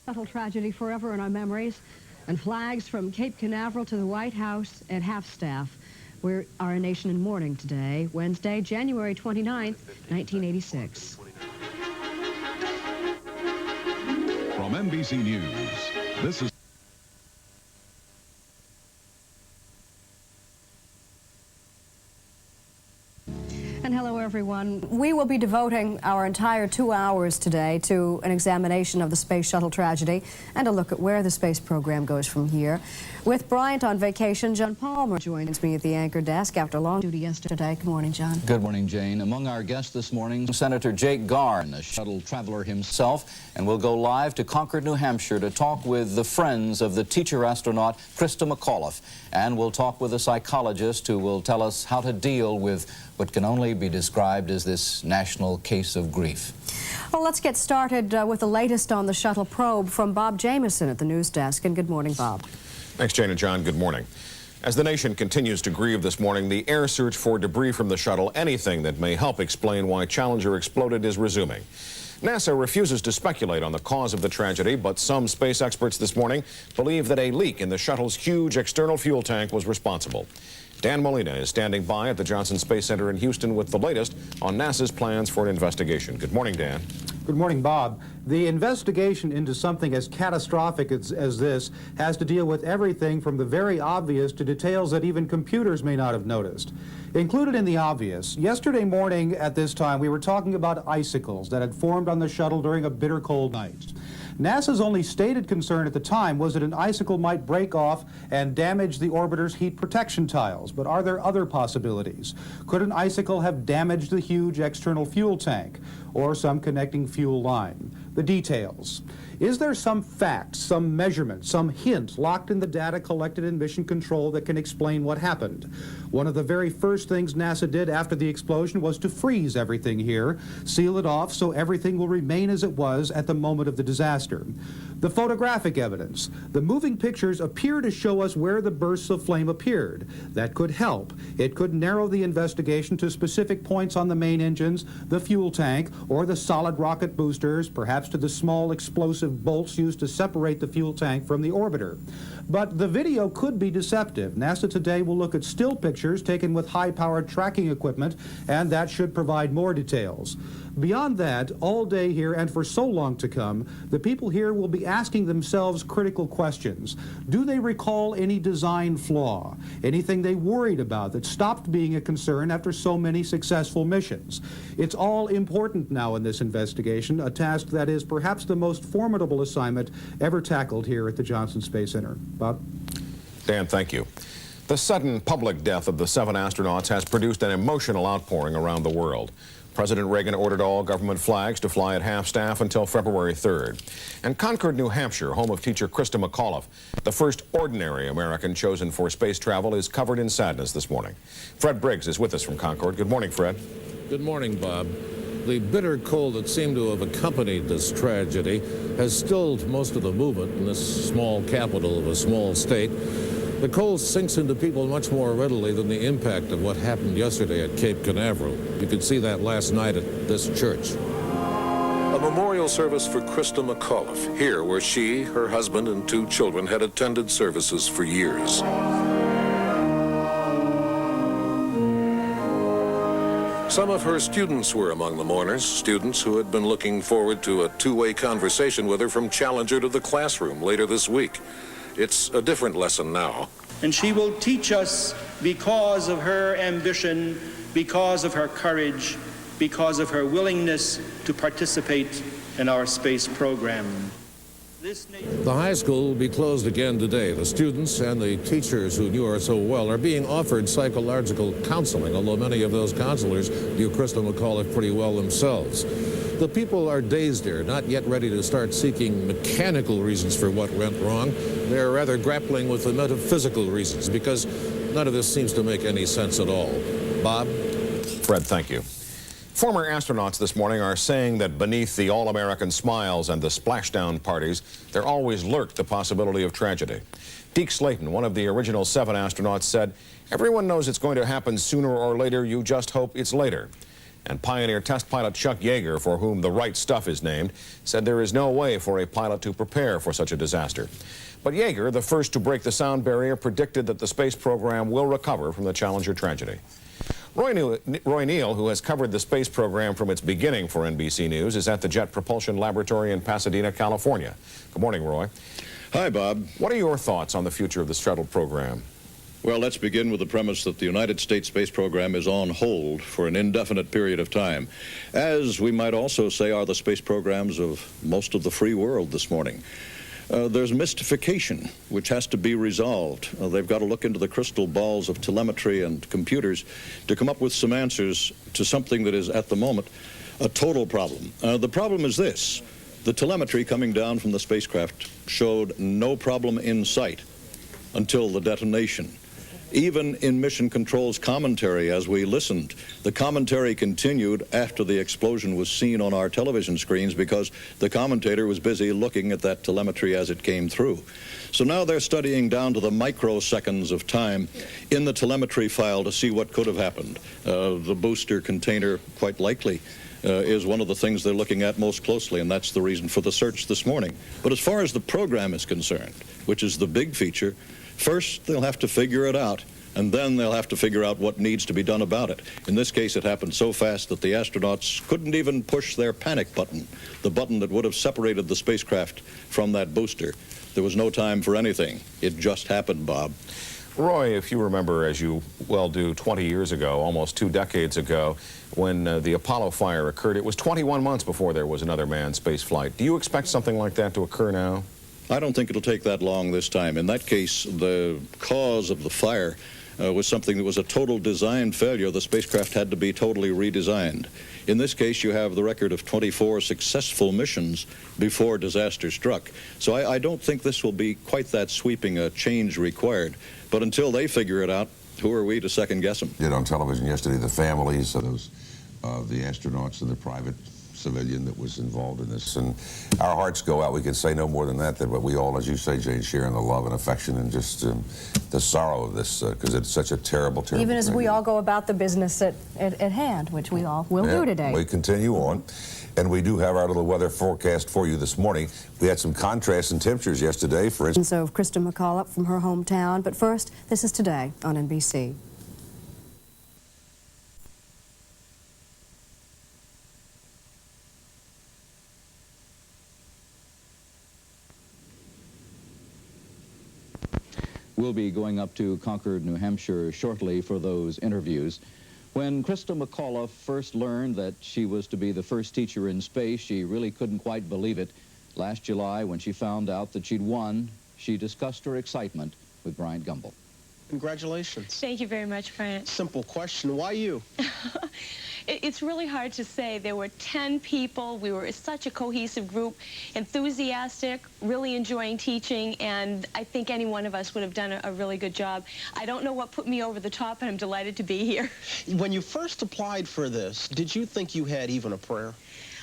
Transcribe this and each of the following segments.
Shuttle tragedy forever in our memories, and flags from Cape Canaveral to the White House at half-staff. We are a nation in mourning today, Wednesday, January 29th, 1986. From NBC News, this is And hello, everyone. We will be devoting our entire 2 hours today to an examination of the Space Shuttle tragedy and a look at where the space program goes from here. With Bryant on vacation, John Palmer joins me at the anchor desk after long duty yesterday. Good morning, John. Good morning, Jane. Among our guests this morning, Senator Jake Garn, a shuttle traveler himself, and we'll go live to Concord, New Hampshire to talk with the friends of the teacher astronaut Christa McAuliffe. And we'll talk with a psychologist who will tell us how to deal with what can only be described as this national case of grief. Well, let's get started with the latest on the shuttle probe from Bob Jameson at the news desk. And good morning, Bob. Thanks, Jane and John. Good morning. As the nation continues to grieve this morning, the air search for debris from the shuttle, anything that may help explain why Challenger exploded, is resuming. NASA refuses to speculate on the cause of the tragedy, but some space experts this morning believe that a leak in the shuttle's huge external fuel tank was responsible. Dan Molina is standing by at the Johnson Space Center in Houston with the latest on NASA's plans for an investigation. Good morning, Dan. Good morning, Bob. The investigation into something as catastrophic as this has to deal with everything from the very obvious to details that even computers may not have noticed. Included in the obvious, yesterday morning at this time we were talking about icicles that had formed on the shuttle during a bitter cold night. NASA's only stated concern at the time was that an icicle might break off and damage the orbiter's heat protection tiles. But are there other possibilities? Could an icicle have damaged the huge external fuel tank or some connecting fuel line? The details. Is there some fact, some measurement, some hint locked in the data collected in Mission Control that can explain what happened? One of the very first things NASA did after the explosion was to freeze everything here, seal it off so everything will remain as it was at the moment of the disaster. The photographic evidence. The moving pictures appear to show us where the bursts of flame appeared. That could help. It could narrow the investigation to specific points on the main engines, the fuel tank, or the solid rocket boosters, perhaps to the small explosive bolts used to separate the fuel tank from the orbiter. But the video could be deceptive. NASA today will look at still pictures taken with high-powered tracking equipment, and that should provide more details. Beyond that, all day here and for so long to come, the people here will be asking themselves critical questions. Do they recall any design flaw? Anything they worried about that stopped being a concern after so many successful missions? It's all important now in this investigation, a task that is perhaps the most formidable assignment ever tackled here at the Johnson Space Center. Bob? Dan, thank you. The sudden public death of the 7 astronauts has produced an emotional outpouring around the world. President Reagan ordered all government flags to fly at half-staff until February 3rd. And Concord, New Hampshire, home of teacher Christa McAuliffe, the first ordinary American chosen for space travel, is covered in sadness this morning. Fred Briggs is with us from Concord. Good morning, Fred. Good morning, Bob. The bitter cold that seemed to have accompanied this tragedy has stilled most of the movement in this small capital of a small state. The cold sinks into people much more readily than the impact of what happened yesterday at Cape Canaveral. You could see that last night at this church. A memorial service for Christa McAuliffe, here where she, her husband, and 2 children had attended services for years. Some of her students were among the mourners, students who had been looking forward to a two-way conversation with her from Challenger to the classroom later this week. It's a different lesson now. And she will teach us because of her ambition, because of her courage, because of her willingness to participate in our space program. The high school will be closed again today. The students and the teachers who knew her so well are being offered psychological counseling, although many of those counselors knew Christa McAuliffe pretty well themselves. The people are dazed here, not yet ready to start seeking mechanical reasons for what went wrong. They're rather grappling with the metaphysical reasons, because none of this seems to make any sense at all. Bob? Fred, thank you. Former astronauts this morning are saying that beneath the all-American smiles and the splashdown parties, there always lurked the possibility of tragedy. Deke Slayton, one of the original 7 astronauts, said, "Everyone knows it's going to happen sooner or later, you just hope it's later." And Pioneer test pilot Chuck Yeager, for whom the right stuff is named, said there is no way for a pilot to prepare for such a disaster. But Yeager, the first to break the sound barrier, predicted that the space program will recover from the Challenger tragedy. Roy Neal, who has covered the space program from its beginning for NBC News, is at the Jet Propulsion Laboratory in Pasadena, California. Good morning, Roy. Hi, Bob. What are your thoughts on the future of the shuttle program? Well, let's begin with the premise that the United States space program is on hold for an indefinite period of time, as we might also say are the space programs of most of the free world this morning. There's mystification, which has to be resolved. They've got to look into the crystal balls of telemetry and computers to come up with some answers to something that is, at the moment, a total problem. The problem is this. The telemetry coming down from the spacecraft showed no problem in sight until the detonation. Even in Mission Control's commentary, as we listened, the commentary continued after the explosion was seen on our television screens because the commentator was busy looking at that telemetry as it came through. So now they're studying down to the microseconds of time in the telemetry file to see what could have happened. The booster container, quite likely, is one of the things they're looking at most closely, and that's the reason for the search this morning. But as far as the program is concerned, which is the big feature, first, they'll have to figure it out, and then they'll have to figure out what needs to be done about it. In this case, it happened so fast that the astronauts couldn't even push their panic button, the button that would have separated the spacecraft from that booster. There was no time for anything. It just happened, Bob. Roy, if you remember, as you well do, 20 years ago, almost 2 decades ago, when the Apollo fire occurred, it was 21 months before there was another manned space flight. Do you expect something like that to occur now? I don't think it'll take that long this time. In that case, the cause of the fire was something that was a total design failure. The spacecraft had to be totally redesigned. In this case, you have the record of 24 successful missions before disaster struck. So I don't think this will be quite that sweeping a change required. But until they figure it out, who are we to second guess them? Did on television yesterday the families of those the astronauts and the private civilian that was involved in this, and our hearts go out. We can say no more than that, but we all, as you say, Jane, share in the love and affection and just the sorrow of this, because it's such a terrible, terrible Even as tragedy. we all go about the business at hand, which we all will do today. We continue on, and we do have our little weather forecast for you this morning. We had some contrast in temperatures yesterday, for instance. So Christa McAuliffe from her hometown, but first, this is Today on NBC. We'll be going up to Concord, New Hampshire shortly for those interviews. When Christa McAuliffe first learned that she was to be the first teacher in space, she really couldn't quite believe it. Last July, when she found out that she'd won, she discussed her excitement with Bryant Gumbel. Congratulations. Thank you very much, Bryant. Simple question, why you? It's really hard to say. There were 10 people. We were such a cohesive group, enthusiastic, really enjoying teaching, and I think any one of us would have done a really good job. I don't know what put me over the top, and I'm delighted to be here. When you first applied for this, did you think you had even a prayer?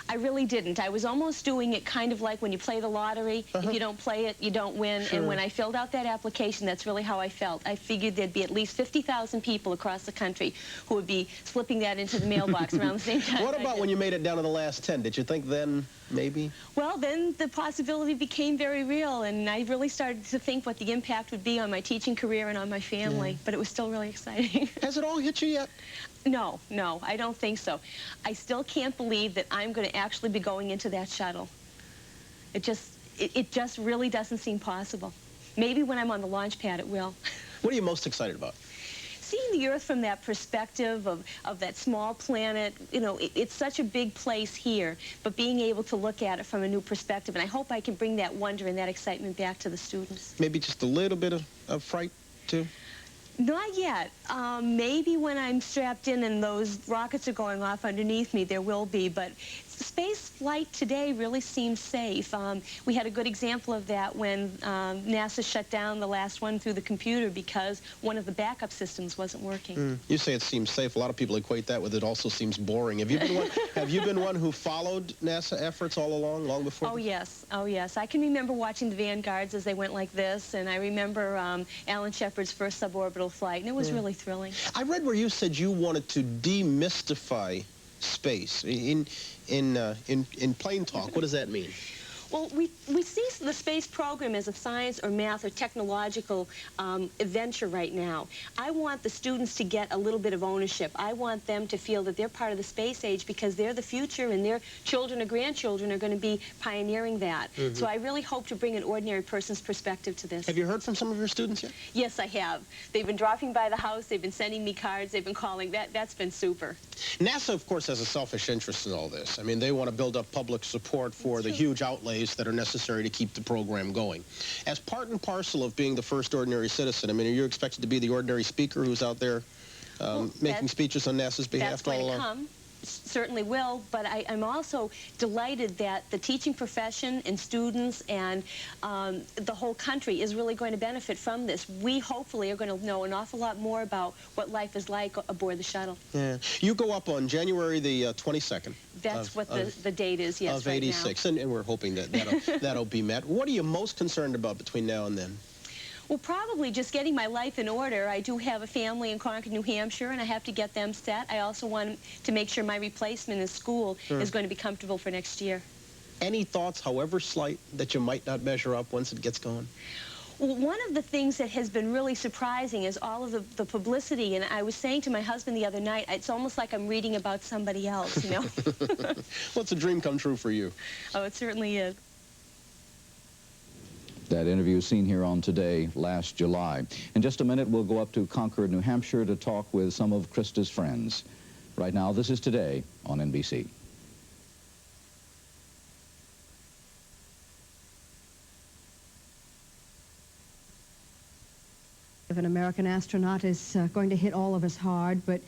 I really didn't. I was almost doing it kind of like when you play the lottery. If you don't play it, you don't win. Sure. And when I filled out that application, that's really how I felt. I figured there'd be at least 50,000 people across the country who would be slipping that into the mailbox around the same time. What about when you made it down to the last 10? Did you think then, maybe? Well, then the possibility became very real, and I really started to think what the impact would be on my teaching career and on my family. Yeah. But it was still really exciting. Has it all hit you yet? No, I don't think so. I still can't believe that I'm going to actually be going into that shuttle. It just really doesn't seem possible. Maybe when I'm on the launch pad it will. What are you most excited about? Seeing the Earth from that perspective of that small planet, you know, it's such a big place here, but being able to look at it from a new perspective, and I hope I can bring that wonder and that excitement back to the students. Maybe just a little bit of fright, too? Not yet. Maybe when I'm strapped in and those rockets are going off underneath me, there will be, but space flight today really seems safe. We had a good example of that when NASA shut down the last one through the computer because one of the backup systems wasn't working. You say it seems safe. A lot of people equate that with it also seems boring. Have you been one, have you been one who followed NASA efforts all along, long before? Oh, yes. Oh, yes. I can remember watching the Vanguards as they went like this, and I remember Alan Shepard's first suborbital flight, and it was really thrilling. I read where you said you wanted to demystify space. In plain talk, what does that mean? Well, we see the space program as a science or math or technological adventure right now. I want the students to get a little bit of ownership. I want them to feel that they're part of the space age because they're the future and their children or grandchildren are going to be pioneering that. So I really hope to bring an ordinary person's perspective to this. Have you heard from some of your students yet? Yes, I have. They've been dropping by the house, they've been sending me cards, they've been calling. That's been super. NASA, of course, has a selfish interest in all this. I mean, they want to build up public support for the huge outlays that are necessary to keep the program going. As part and parcel of being the first ordinary citizen, I mean, are you expected to be the ordinary speaker who's out there making speeches on NASA's behalf? That's going to come. Certainly will, but I'm also delighted that the teaching profession and students and the whole country is really going to benefit from this. We hopefully are going to know an awful lot more about what life is like aboard the shuttle. Yeah. You go up on January the 22nd. That's what the date is, yes, of 86, right now. and we're hoping that that'll be met. What are you most concerned about between now and then? Well, probably just getting my life in order. I do have a family in Concord, New Hampshire, and I have to get them set. I also want to make sure my replacement in school is going to be comfortable for next year. Any thoughts, however slight, that you might not measure up once it gets going? Well, one of the things that has been really surprising is all of the publicity, and I was saying to my husband the other night, it's almost like I'm reading about somebody else, you know? Well, it's a dream come true for you. Oh, it certainly is. That interview seen here on Today last July. In just a minute, we'll go up to Concord, New Hampshire to talk with some of Christa's friends. Right now, this is Today on NBC. If an American astronaut is going to hit all of us hard, but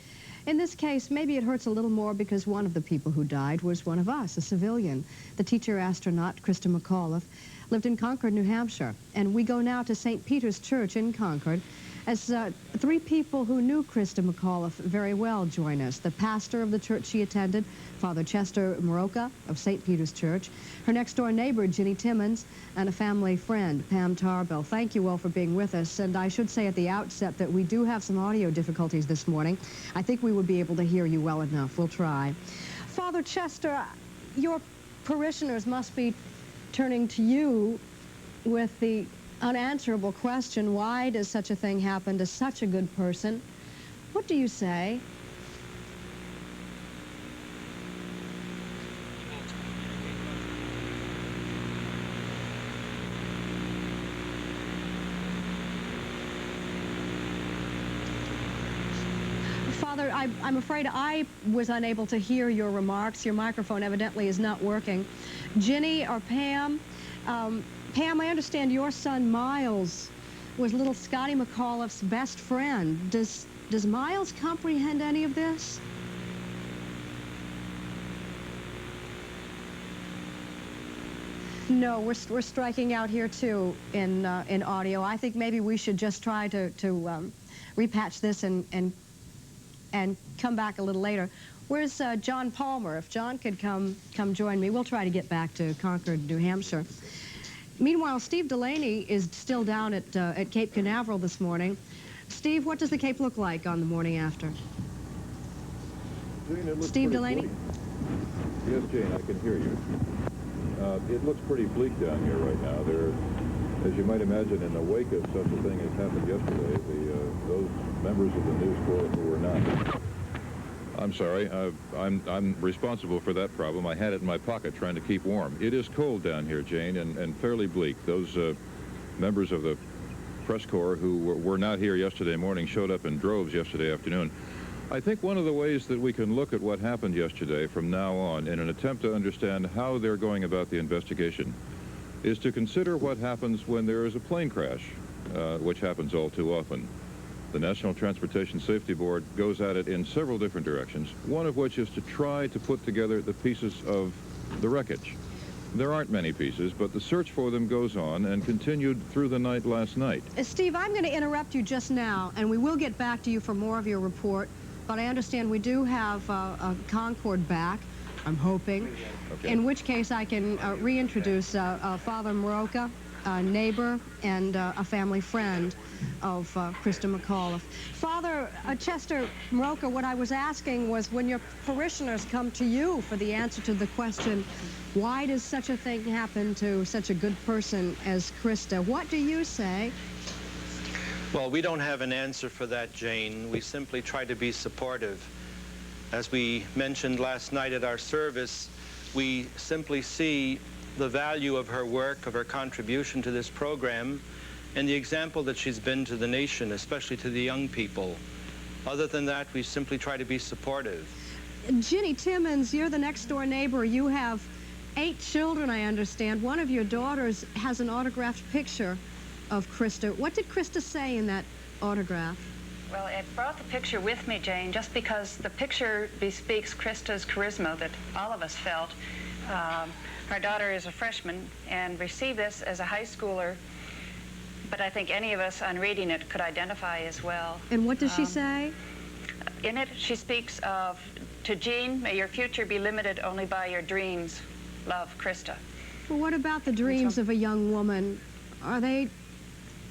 in this case, maybe it hurts a little more because one of the people who died was one of us, a civilian. The teacher astronaut, Christa McAuliffe, lived in Concord, New Hampshire. And we go now to St. Peter's Church in Concord as three people who knew Christa McAuliffe very well join us. The pastor of the church she attended, Father Chester Moroka of St. Peter's Church, her next-door neighbor, Ginny Timmons, and a family friend, Pam Tarbell. Thank you all for being with us. And I should say at the outset that we do have some audio difficulties this morning. I think we would be able to hear you well enough. We'll try. Father Chester, your parishioners must be turning to you with the unanswerable question, why does such a thing happen to such a good person? What do you say? Father, I'm afraid I was unable to hear your remarks. Your microphone evidently is not working. Ginny or Pam? Pam, I understand your son Miles was little Scotty McAuliffe's best friend. Does Miles comprehend any of this? No, we're striking out here too in audio. I think maybe we should just try to repatch this and come back a little later. Where's John Palmer? If John could come join me, we'll try to get back to Concord, New Hampshire. Meanwhile, Steve Delaney is still down at Cape Canaveral this morning. Steve, what does the Cape look like on the morning after? Jane, Steve Delaney? Bleak. Yes, Jane, I can hear you. It looks pretty bleak down here right now. There, as you might imagine, in the wake of such a thing as happened yesterday, those members of the News Corps who were not... I'm sorry, I'm responsible for that problem. I had it in my pocket trying to keep warm. It is cold down here, Jane, and fairly bleak. Those members of the press corps who were not here yesterday morning showed up in droves yesterday afternoon. I think one of the ways that we can look at what happened yesterday from now on in an attempt to understand how they're going about the investigation is to consider what happens when there is a plane crash, which happens all too often. The National Transportation Safety Board goes at it in several different directions, one of which is to try to put together the pieces of the wreckage. There aren't many pieces, but the search for them goes on and continued through the night last night. Steve, I'm going to interrupt you just now, and we will get back to you for more of your report, but I understand we do have Concord back, I'm hoping, okay. In which case I can reintroduce Father Moroka. neighbor and a family friend of Christa McAuliffe. Father Chester Mroka, what I was asking was, when your parishioners come to you for the answer to the question, why does such a thing happen to such a good person as Christa, what do you say? Well, we don't have an answer for that, Jane. We simply try to be supportive. As we mentioned last night at our service, we simply see the value of her work, of her contribution to this program, and the example that she's been to the nation, especially to the young people. Other than that, we simply try to be supportive. Ginny Timmons, you're the next door neighbor. You have 8 children, I understand. One of your daughters has an autographed picture of Christa. What did Christa say in that autograph? Well, I brought the picture with me, Jane, just because the picture bespeaks Christa's charisma that all of us felt. Our daughter is a freshman and received this as a high schooler, but I think any of us on reading it could identify as well. And what does she say? In it, she speaks of, to Jean, may your future be limited only by your dreams. Love, Christa. Well, what about the dreams of a young woman? Are they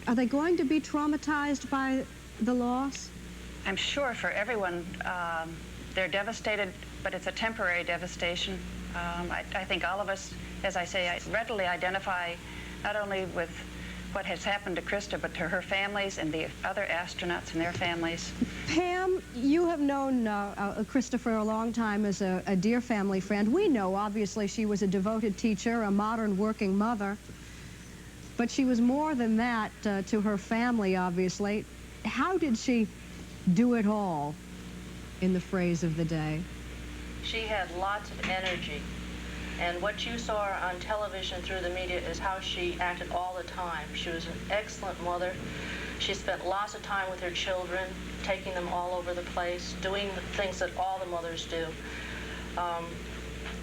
going to be traumatized by the loss? I'm sure for everyone, they're devastated, but it's a temporary devastation. I think all of us, as I say, I readily identify not only with what has happened to Christa, but to her families and the other astronauts and their families. Pam, you have known Christa for a long time as a dear family friend. We know, obviously, she was a devoted teacher, a modern working mother, but she was more than that to her family, obviously. How did she do it all, in the phrase of the day? She had lots of energy, and what you saw on television through the media is how she acted all the time. She was an excellent mother. She spent lots of time with her children, taking them all over the place, doing the things that all the mothers do.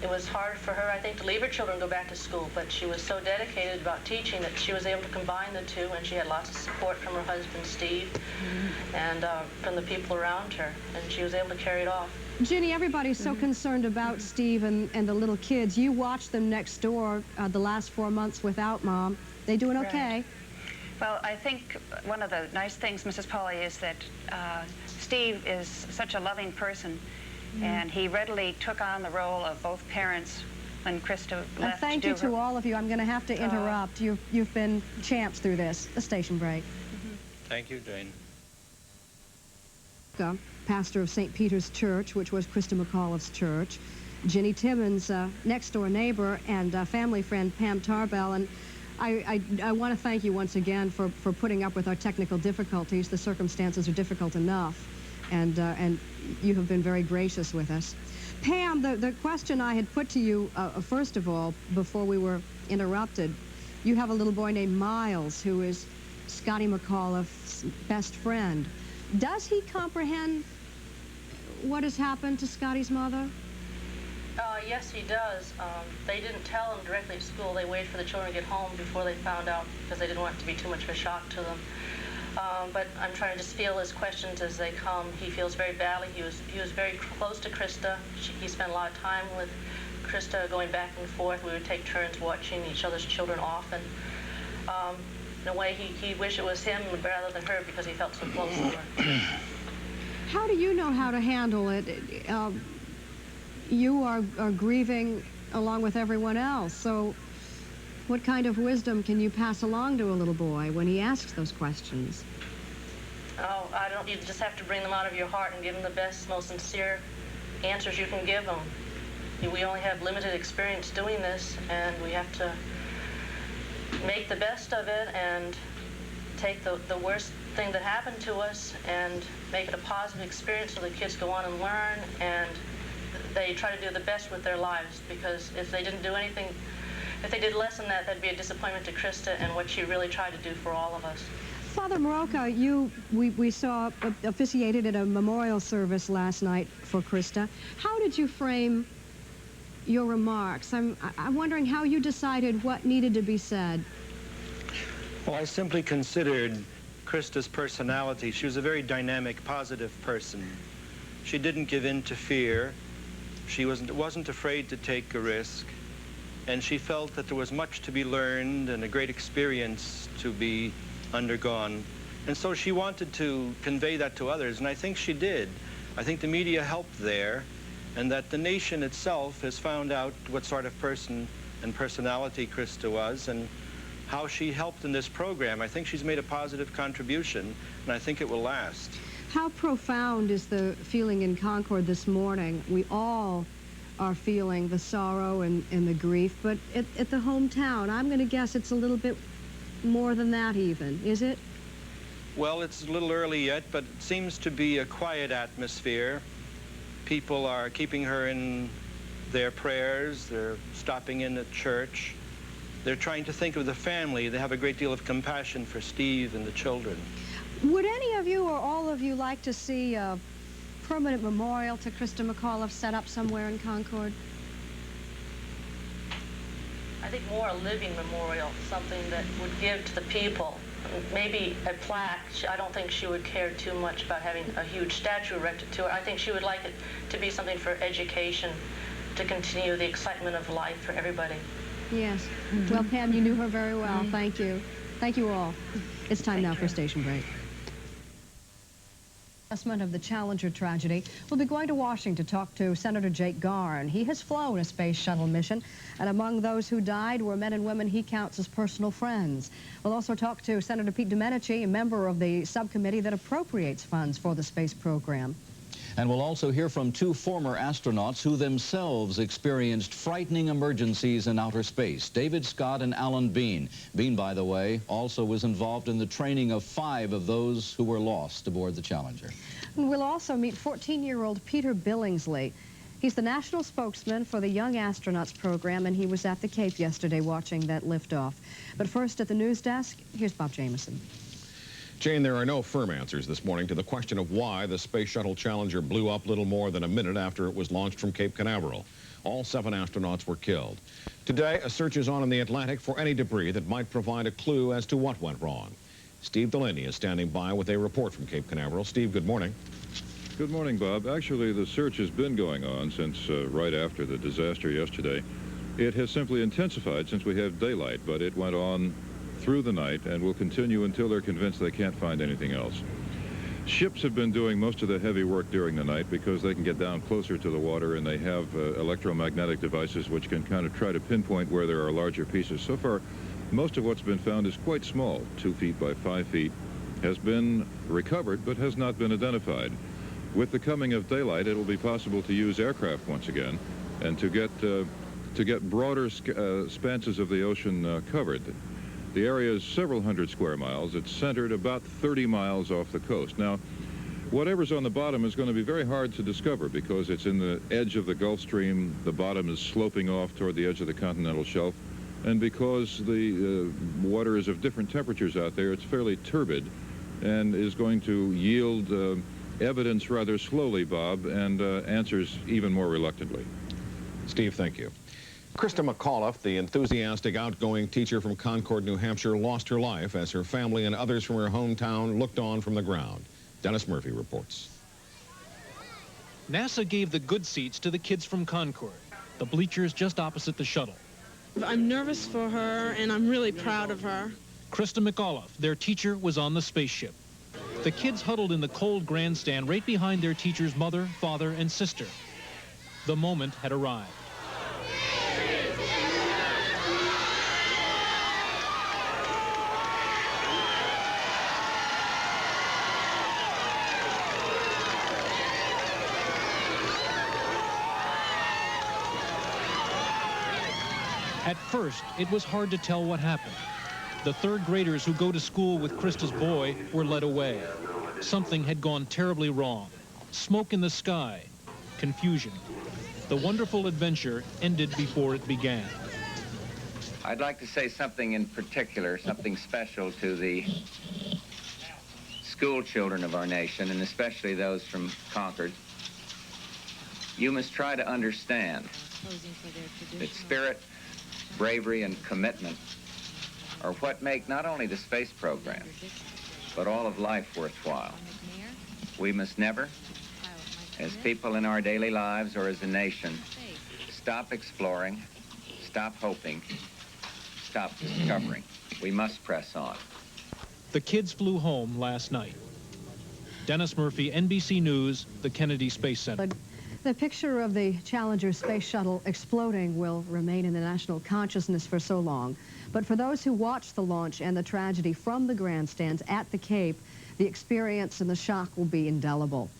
It was hard for her, I think, to leave her children and go back to school, but she was so dedicated about teaching that she was able to combine the two, and she had lots of support from her husband, Steve, and from the people around her, and she was able to carry it off. Ginny, everybody's so concerned about Steve and the little kids. You watched them next door the last 4 months without Mom. They doing okay? Right. Well, I think one of the nice things, Mrs. Pauley, is that Steve is such a loving person, and he readily took on the role of both parents when Christa left. Thank you to all of you. I'm going to have to interrupt. You've been champs through this. A station break. Thank you, Jane. Pastor of St. Peter's Church, which was Christa McAuliffe's church. Ginny Timmons, next-door neighbor, and family friend Pam Tarbell. And I want to thank you once again for putting up with our technical difficulties. The circumstances are difficult enough, and you have been very gracious with us. Pam, the question I had put to you, first of all, before we were interrupted, you have a little boy named Miles, who is Scotty McAuliffe's best friend. Does he comprehend what has happened to Scotty's mother? Yes, he does. They didn't tell him directly at school. They waited for the children to get home before they found out, because they didn't want it to be too much of a shock to them. But I'm trying to just feel his questions as they come. He feels very badly. He was very close to Christa. He spent a lot of time with Christa, going back and forth. We would take turns watching each other's children often. In a way, he wished it was him rather than her, because he felt so close to her. How do you know how to handle it? You are grieving along with everyone else, so what kind of wisdom can you pass along to a little boy when he asks those questions? Oh, you just have to bring them out of your heart and give them the best, most sincere answers you can give them. We only have limited experience doing this, and we have to make the best of it and take the worst thing that happened to us and make it a positive experience so the kids go on and learn, and they try to do the best with their lives, because if they didn't do anything, if they did less than that, that'd be a disappointment to Christa and what she really tried to do for all of us. Father Mroka, we saw officiated at a memorial service last night for Christa. How did you frame your remarks? I'm wondering how you decided what needed to be said. Well, I simply considered Christa's personality. She was a very dynamic, positive person. She didn't give in to fear. She wasn't afraid to take a risk. and she felt that there was much to be learned and a great experience to be undergone. And so she wanted to convey that to others, and I think she did. I think the media helped there, and that the nation itself has found out what sort of person and personality Christa was and how she helped in this program. I think she's made a positive contribution, and I think it will last. How profound is the feeling in Concord this morning? We all are feeling the sorrow and the grief, but at the hometown, I'm going to guess it's a little bit more than that even, is it? Well, it's a little early yet, but it seems to be a quiet atmosphere. People are keeping her in their prayers. They're stopping in at church. They're trying to think of the family. They have a great deal of compassion for Steve and the children. Would any of you or all of you like to see a permanent memorial to Christa McAuliffe set up somewhere in Concord? I think more a living memorial, something that would give to the people. Maybe a plaque. I don't think she would care too much about having a huge statue erected to her. I think she would like it to be something for education, to continue the excitement of life for everybody. Yes. Well, Pam, you knew her very well. Thank you. Thank you all. It's time now for a station break. Assessment of the Challenger tragedy. We'll be going to Washington to talk to Senator Jake Garn. He has flown a space shuttle mission, and among those who died were men and women he counts as personal friends. We'll also talk to Senator Pete Domenici, a member of the subcommittee that appropriates funds for the space program. And we'll also hear from two former astronauts who themselves experienced frightening emergencies in outer space, David Scott and Alan Bean. Bean, by the way, also was involved in the training of 5 of those who were lost aboard the Challenger. And we'll also meet 14-year-old Peter Billingsley. He's the national spokesman for the Young Astronauts program, and he was at the Cape yesterday watching that liftoff. But first, at the news desk, here's Bob Jameson. Jane, there are no firm answers this morning to the question of why the Space Shuttle Challenger blew up little more than a minute after it was launched from Cape Canaveral. All 7 astronauts were killed. Today, a search is on in the Atlantic for any debris that might provide a clue as to what went wrong. Steve Delaney is standing by with a report from Cape Canaveral. Steve, good morning. Good morning, Bob. Actually, the search has been going on since right after the disaster yesterday. It has simply intensified since we have daylight, but it went on through the night and will continue until they're convinced they can't find anything else. Ships have been doing most of the heavy work during the night because they can get down closer to the water, and they have electromagnetic devices which can kind of try to pinpoint where there are larger pieces. So far, most of what's been found is quite small, 2 feet by 5 feet, has been recovered but has not been identified. With the coming of daylight, it will be possible to use aircraft once again and to get broader spanses of the ocean covered. The area is several hundred square miles. It's centered about 30 miles off the coast. Now, whatever's on the bottom is going to be very hard to discover because it's in the edge of the Gulf Stream. The bottom is sloping off toward the edge of the continental shelf. And because the water is of different temperatures out there, it's fairly turbid and is going to yield evidence rather slowly, Bob, and answers even more reluctantly. Steve, thank you. Christa McAuliffe, the enthusiastic, outgoing teacher from Concord, New Hampshire, lost her life as her family and others from her hometown looked on from the ground. Dennis Murphy reports. NASA gave the good seats to the kids from Concord, the bleachers just opposite the shuttle. I'm nervous for her, and I'm really proud of her. Christa McAuliffe, their teacher, was on the spaceship. The kids huddled in the cold grandstand right behind their teacher's mother, father, and sister. The moment had arrived. At first, it was hard to tell what happened. The 3rd graders who go to school with Christa's boy were led away. Something had gone terribly wrong. Smoke in the sky, confusion. The wonderful adventure ended before it began. I'd like to say something in particular, something special to the school children of our nation, and especially those from Concord. You must try to understand that spirit, bravery, and commitment are what make not only the space program, but all of life worthwhile. We must never, as people in our daily lives or as a nation, stop exploring, stop hoping, stop discovering. We must press on. The kids flew home last night. Dennis Murphy, NBC News, the Kennedy Space Center. The picture of the Challenger space shuttle exploding will remain in the national consciousness for so long. But for those who watched the launch and the tragedy from the grandstands at the Cape, the experience and the shock will be indelible.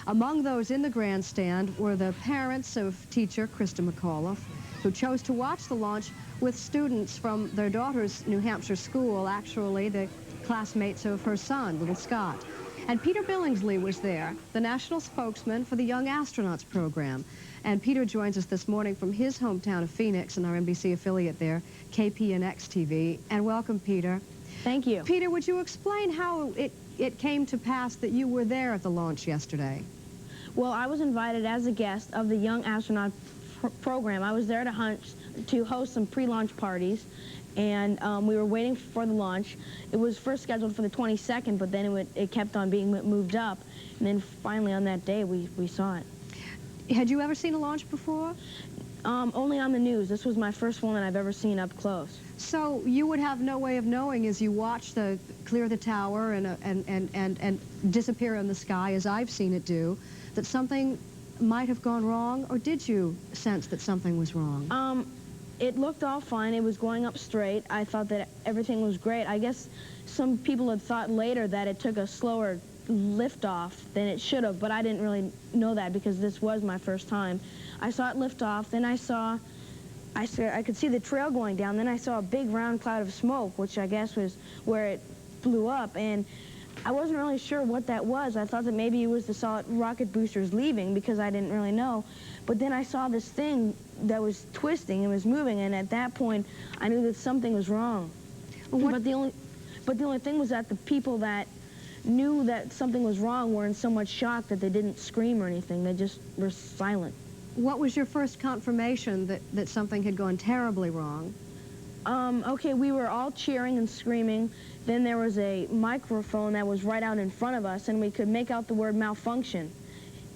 Among those in the grandstand were the parents of teacher Christa McAuliffe, who chose to watch the launch with students from their daughter's New Hampshire school, actually the classmates of her son, little Scott. And Peter Billingsley was there, the national spokesman for the Young Astronauts program. And Peter joins us this morning from his hometown of Phoenix and our NBC affiliate there, KPNX TV. And welcome, Peter. Thank you. Peter, would you explain how it came to pass that you were there at the launch yesterday? Well, I was invited as a guest of the Young Astronaut program. I was there to host some pre-launch parties, and we were waiting for the launch. It was first scheduled for the 22nd, but then it kept on being moved up, and then finally on that day we saw it. Had you ever seen a launch before? Only on the news. This was my first one that I've ever seen up close. So you would have no way of knowing as you watch clear the tower and disappear in the sky, as I've seen it do, that something might have gone wrong, or did you sense that something was wrong? It looked all fine. It was going up straight. I thought that everything was great. I guess some people had thought later that it took a slower liftoff than it should have, but I didn't really know that because this was my first time. I saw it lift off, then I could see the trail going down, then I saw a big round cloud of smoke, which I guess was where it blew up, and I wasn't really sure what that was. I thought that maybe it was the solid rocket boosters leaving because I didn't really know. But then I saw this thing that was twisting and was moving, and at that point I knew that something was wrong. But the only thing was that the people that knew that something was wrong were in so much shock that they didn't scream or anything. They just were silent. What was your first confirmation that something had gone terribly wrong? Okay, we were all cheering and screaming. Then there was a microphone that was right out in front of us, and we could make out the word malfunction.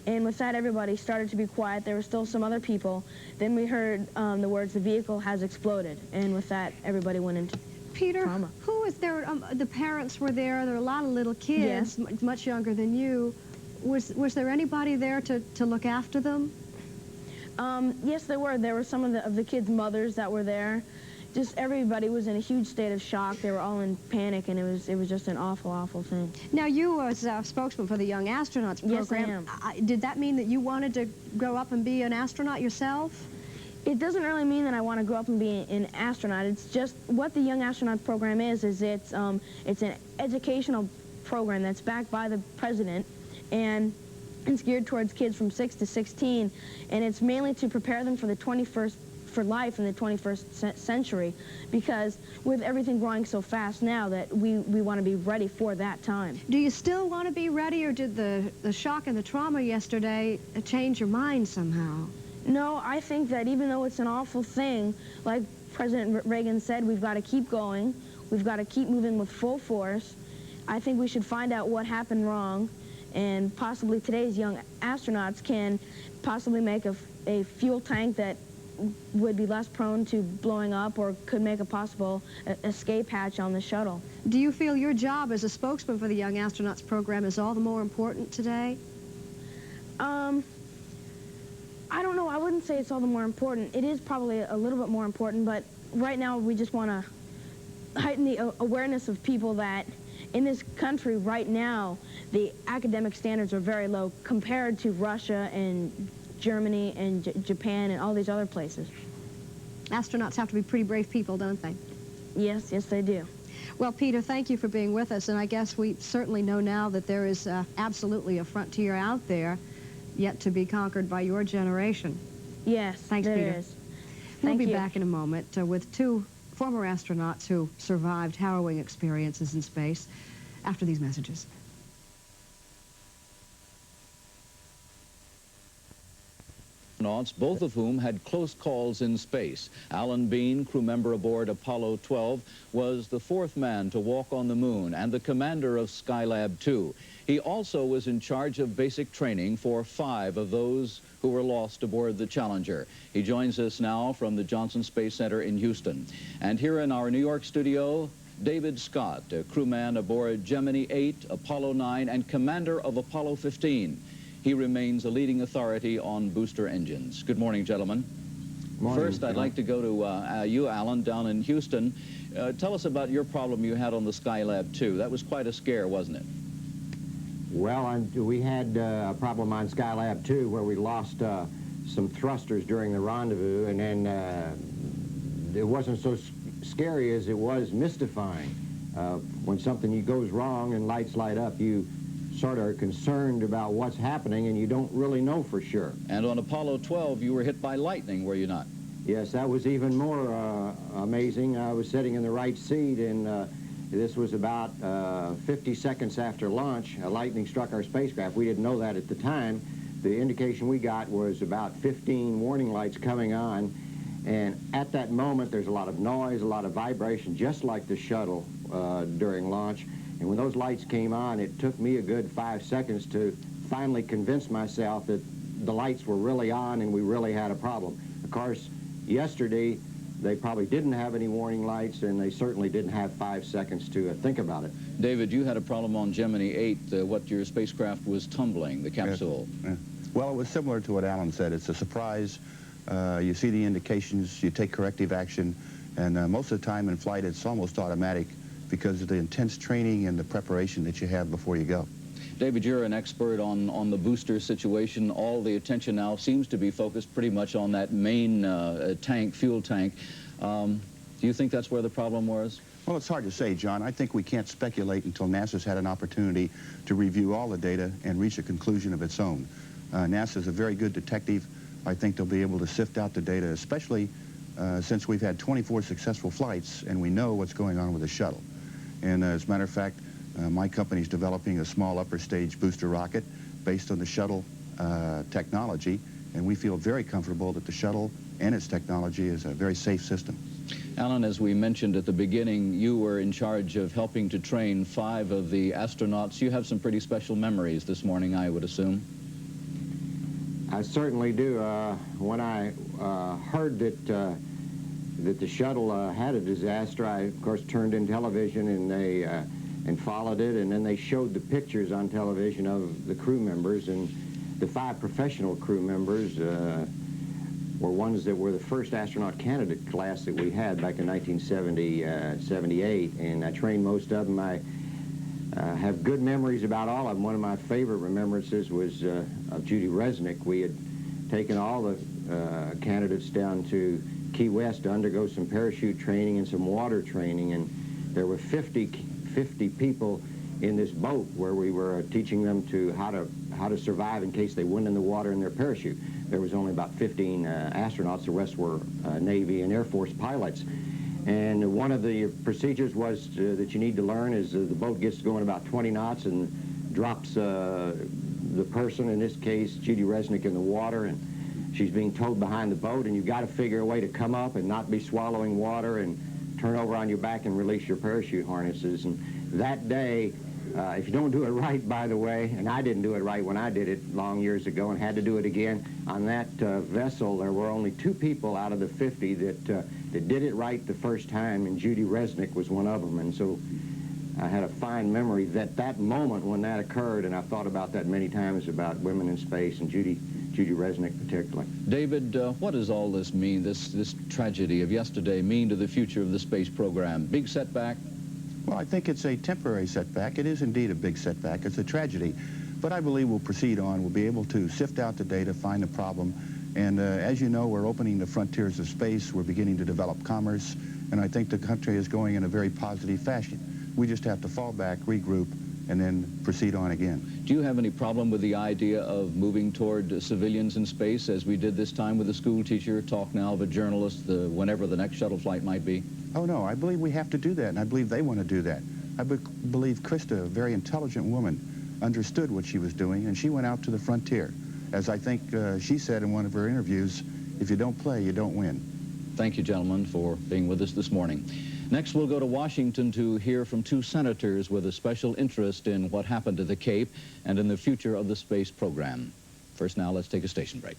And with that, everybody started to be quiet. There were still some other people. Then we heard the words, "The vehicle has exploded." And with that, everybody went into Peter, trauma. who was there? The parents were there. There were a lot of little kids, yes. Much younger than you. Was there anybody there to look after them? Yes, there were. There were some of the kids' mothers that were there. Just everybody was in a huge state of shock. They were all in panic, and it was just an awful, awful thing. Now, you as a spokesman for the Young Astronauts program, yes, I am. Did that mean that you wanted to grow up and be an astronaut yourself? It doesn't really mean that I want to grow up and be an astronaut. It's just what the Young Astronaut program is it's an educational program that's backed by the president, and it's geared towards kids from 6 to 16, and it's mainly to prepare them for life in the 21st century, because with everything growing so fast now that we want to be ready for that time. Do you still want to be ready, or did the shock and the trauma yesterday change your mind somehow? No, I think that even though it's an awful thing, like President Reagan said, we've got to keep going, we've got to keep moving with full force. I think we should find out what happened wrong, and possibly today's young astronauts can possibly make a fuel tank that would be less prone to blowing up, or could make a possible escape hatch on the shuttle. Do you feel your job as a spokesman for the Young Astronauts program is all the more important today? I don't know. I wouldn't say it's all the more important. It is probably a little bit more important, but right now we just want to heighten the awareness of people that in this country right now the academic standards are very low compared to Russia and Germany and Japan and all these other places. Astronauts have to be pretty brave people, don't they? Yes, yes they do. Well, Peter, thank you for being with us, and I guess we certainly know now that there is absolutely a frontier out there yet to be conquered by your generation. Yes, thanks, there Peter. is. We'll Thank be you. back in a moment with two former astronauts who survived harrowing experiences in space after these messages. Astronauts, both of whom had close calls in space. Alan Bean, crew member aboard Apollo 12, was the fourth man to walk on the moon and the commander of Skylab 2. He also was in charge of basic training for 5 of those who were lost aboard the Challenger. He joins us now from the Johnson Space Center in Houston. And here in our New York studio, David Scott, a crewman aboard Gemini 8, Apollo 9, and commander of Apollo 15. He remains a leading authority on booster engines. Good morning, gentlemen. Morning, First, I'd like to go to you, Alan, down in Houston. Tell us about your problem you had on the Skylab 2. That was quite a scare, wasn't it? Well, we had a problem on Skylab 2 where we lost some thrusters during the rendezvous, and then it wasn't so scary as it was mystifying. When something goes wrong and lights light up, you sort of are concerned about what's happening, and you don't really know for sure. And on Apollo 12, you were hit by lightning, were you not? Yes, that was even more amazing. I was sitting in the right seat, and this was about 50 seconds after launch. Lightning struck our spacecraft. We didn't know that at the time. The indication we got was about 15 warning lights coming on, and at that moment there's a lot of noise, a lot of vibration, just like the shuttle during launch. And when those lights came on, it took me a good 5 seconds to finally convince myself that the lights were really on and we really had a problem. Of course, yesterday, they probably didn't have any warning lights, and they certainly didn't have 5 seconds to think about it. David, you had a problem on Gemini 8, what your spacecraft was tumbling, the capsule. Yes. Well, it was similar to what Alan said. It's a surprise. You see the indications, you take corrective action, and most of the time in flight it's almost automatic because of the intense training and the preparation that you have before you go. David, you're an expert on the booster situation. All the attention now seems to be focused pretty much on that main tank, fuel tank. Do you think that's where the problem was? Well, it's hard to say, John. I think we can't speculate until NASA's had an opportunity to review all the data and reach a conclusion of its own. NASA's a very good detective. I think they'll be able to sift out the data, especially since we've had 24 successful flights and we know what's going on with the shuttle. And as a matter of fact, my company's developing a small upper stage booster rocket based on the shuttle technology, and we feel very comfortable that the shuttle and its technology is a very safe system. Alan, as we mentioned at the beginning, you were in charge of helping to train 5 of the astronauts. You have some pretty special memories this morning, I would assume. I certainly do. When I heard that the shuttle had a disaster, I, of course, turned in television and followed it, and then they showed the pictures on television of the crew members, and the 5 professional crew members were ones that were the first astronaut candidate class that we had back in 1978, and I trained most of them. I have good memories about all of them. One of my favorite remembrances was of Judy Resnick. We had taken all the candidates down to Key West to undergo some parachute training and some water training, and there were 50 people in this boat where we were teaching them how to survive in case they went in the water in their parachute. There was only about 15 astronauts. The rest were Navy and Air Force pilots. And one of the procedures was that you need to learn is the boat gets going about 20 knots and drops the person, in this case Judy Resnick, in the water, and she's being towed behind the boat, and you've got to figure a way to come up and not be swallowing water and turn over on your back and release your parachute harnesses. And that day, if you don't do it right, by the way, and I didn't do it right when I did it long years ago and had to do it again, on that vessel there were only 2 people out of the 50 that did it right the first time, and Judy Resnick was one of them. And so I had a fine memory that moment when that occurred, and I've thought about that many times about women in space, and Judy Resnick particularly. David, what does all this mean, this tragedy of yesterday, mean to the future of the space program? Big setback? Well, I think it's a temporary setback. It is indeed a big setback. It's a tragedy. But I believe we'll proceed on. We'll be able to sift out the data, find the problem. And as you know, we're opening the frontiers of space. We're beginning to develop commerce. And I think the country is going in a very positive fashion. We just have to fall back, regroup, and then proceed on again. Do you have any problem with the idea of moving toward civilians in space, as we did this time with a school teacher, talk now of a journalist, whenever the next shuttle flight might be? Oh, no, I believe we have to do that, and I believe they want to do that. I believe Christa, a very intelligent woman, understood what she was doing, and she went out to the frontier. As I think she said in one of her interviews, if you don't play, you don't win. Thank you, gentlemen, for being with us this morning. Next, we'll go to Washington to hear from two senators with a special interest in what happened to the Cape and in the future of the space program. First, now, let's take a station break.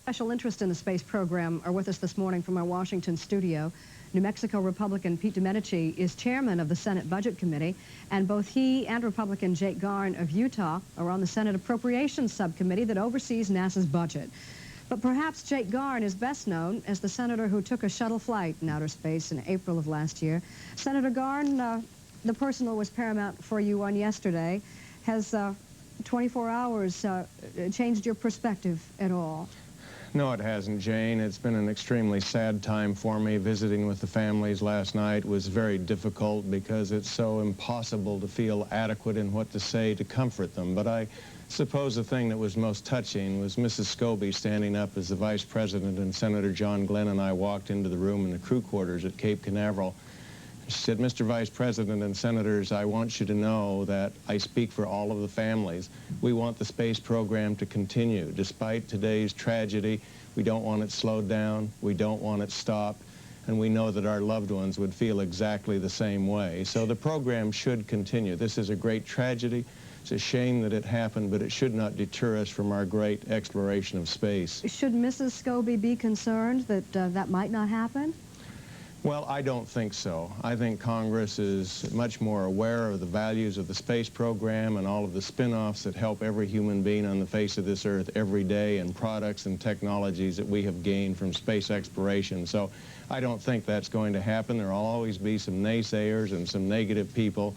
Special interest in the space program are with us this morning from our Washington studio. New Mexico Republican Pete Domenici is chairman of the Senate Budget Committee, and both he and Republican Jake Garn of Utah are on the Senate Appropriations Subcommittee that oversees NASA's budget. But perhaps Jake Garn is best known as the senator who took a shuttle flight in outer space in April of last year. Senator Garn, the personal was paramount for you on yesterday. Has 24 hours changed your perspective at all? No, it hasn't, Jane. It's been an extremely sad time for me. Visiting with the families last night was very difficult because it's so impossible to feel adequate in what to say to comfort them. But I suppose the thing that was most touching was Mrs. Scobie standing up as the Vice President and Senator John Glenn and I walked into the room in the crew quarters at Cape Canaveral. She said, "Mr. Vice President and Senators, I want you to know that I speak for all of the families. We want the space program to continue. Despite today's tragedy, we don't want it slowed down, we don't want it stopped, and we know that our loved ones would feel exactly the same way. So the program should continue. This is a great tragedy. It's a shame that it happened, but it should not deter us from our great exploration of space." Should Mrs. Scobie be concerned that that might not happen? Well, I don't think so. I think Congress is much more aware of the values of the space program and all of the spin-offs that help every human being on the face of this earth every day, and products and technologies that we have gained from space exploration. So I don't think that's going to happen. There will always be some naysayers and some negative people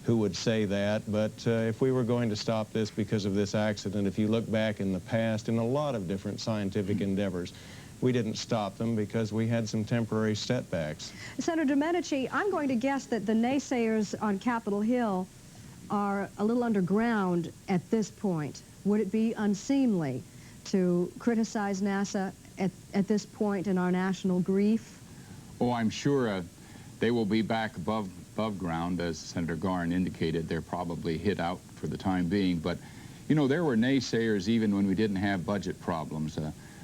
who would say that, but if we were going to stop this because of this accident, if you look back in the past in a lot of different scientific endeavors, we didn't stop them because we had some temporary setbacks. Senator Domenici, I'm going to guess that the naysayers on Capitol Hill are a little underground at this point. Would it be unseemly to criticize NASA at this point in our national grief? Oh, I'm sure they will be back above ground, as Senator Garn indicated. They're probably hid out for the time being. But, you know, there were naysayers even when we didn't have budget problems.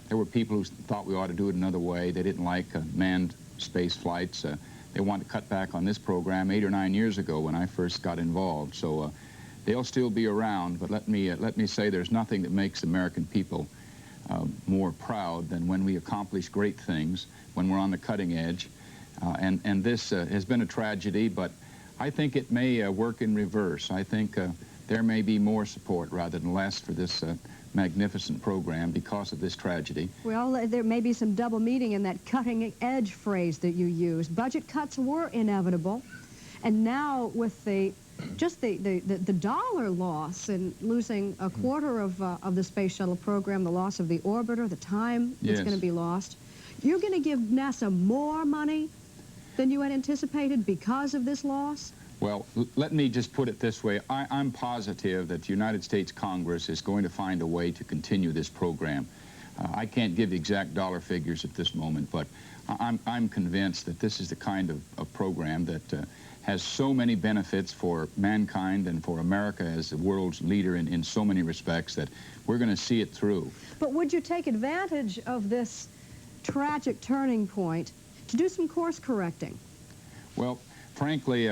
There were people who thought we ought to do it another way. They didn't like manned space flights. They wanted to cut back on this program 8 or 9 years ago when I first got involved. So they'll still be around, but let me say there's nothing that makes American people more proud than when we accomplish great things, when we're on the cutting edge. And this has been a tragedy, but I think it may work in reverse. I think there may be more support rather than less for this magnificent program because of this tragedy. Well, there may be some double meaning in that cutting edge phrase that you use. Budget cuts were inevitable, and now with the dollar loss and losing a quarter of the Space Shuttle program, the loss of the orbiter, the time that's going to be lost, you're going to give NASA more money than you had anticipated because of this loss? Well, let me just put it this way. I'm positive that the United States Congress is going to find a way to continue this program. I can't give exact dollar figures at this moment, but I'm convinced that this is the kind of program that has so many benefits for mankind and for America as the world's leader in so many respects that we're going to see it through. But would you take advantage of this tragic turning point to do some course correcting? Well, frankly,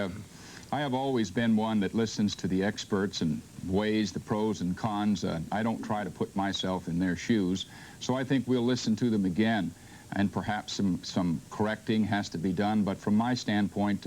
I have always been one that listens to the experts and weighs the pros and cons. I don't try to put myself in their shoes. So I think we'll listen to them again, and perhaps some correcting has to be done. But from my standpoint,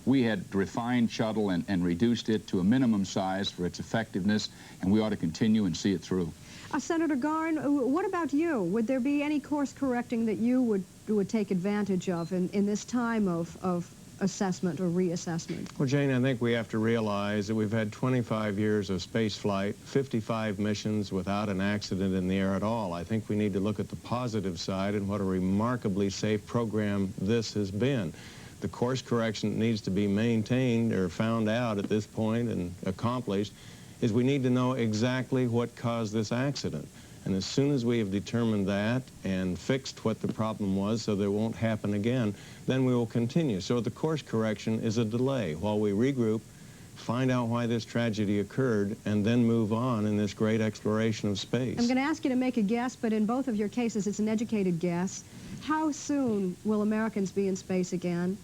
we had refined shuttle and reduced it to a minimum size for its effectiveness, and we ought to continue and see it through. Senator Garn, what about you? Would there be any course correcting that you would take advantage of in this time of assessment or reassessment? Well, Jane, I think we have to realize that we've had 25 years of space flight, 55 missions without an accident in the air at all. I think we need to look at the positive side and what a remarkably safe program this has been. The course correction that needs to be maintained or found out at this point and accomplished is we need to know exactly what caused this accident. And as soon as we have determined that and fixed what the problem was so that it won't happen again, then we will continue. So the course correction is a delay while we regroup, find out why this tragedy occurred, and then move on in this great exploration of space. I'm going to ask you to make a guess, but in both of your cases, it's an educated guess. How soon will Americans be in space again?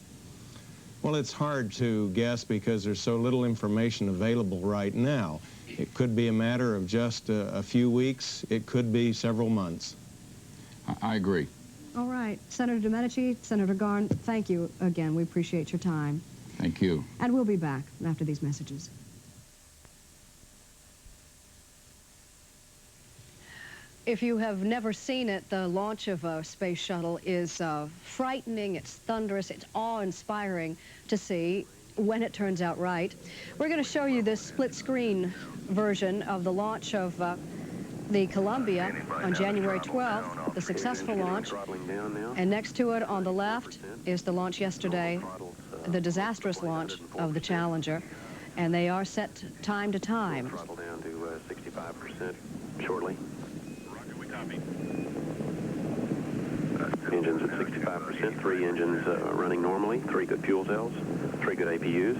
Well, it's hard to guess because there's so little information available right now. It could be a matter of just a few weeks. It could be several months. I agree. All right. Senator Domenici, Senator Garn, thank you again. We appreciate your time. Thank you. And we'll be back after these messages. If you have never seen it, the launch of a space shuttle is frightening, it's thunderous, it's awe-inspiring to see when it turns out right. We're going to show you this split-screen version of the launch of the Columbia on January 12th, the successful launch. And next to it on the left is the launch yesterday, the disastrous launch of the Challenger. And they are set time to time. Throttle down to 65% shortly. Engines at 65%, 3 engines running normally, 3 good fuel cells, 3 good APUs.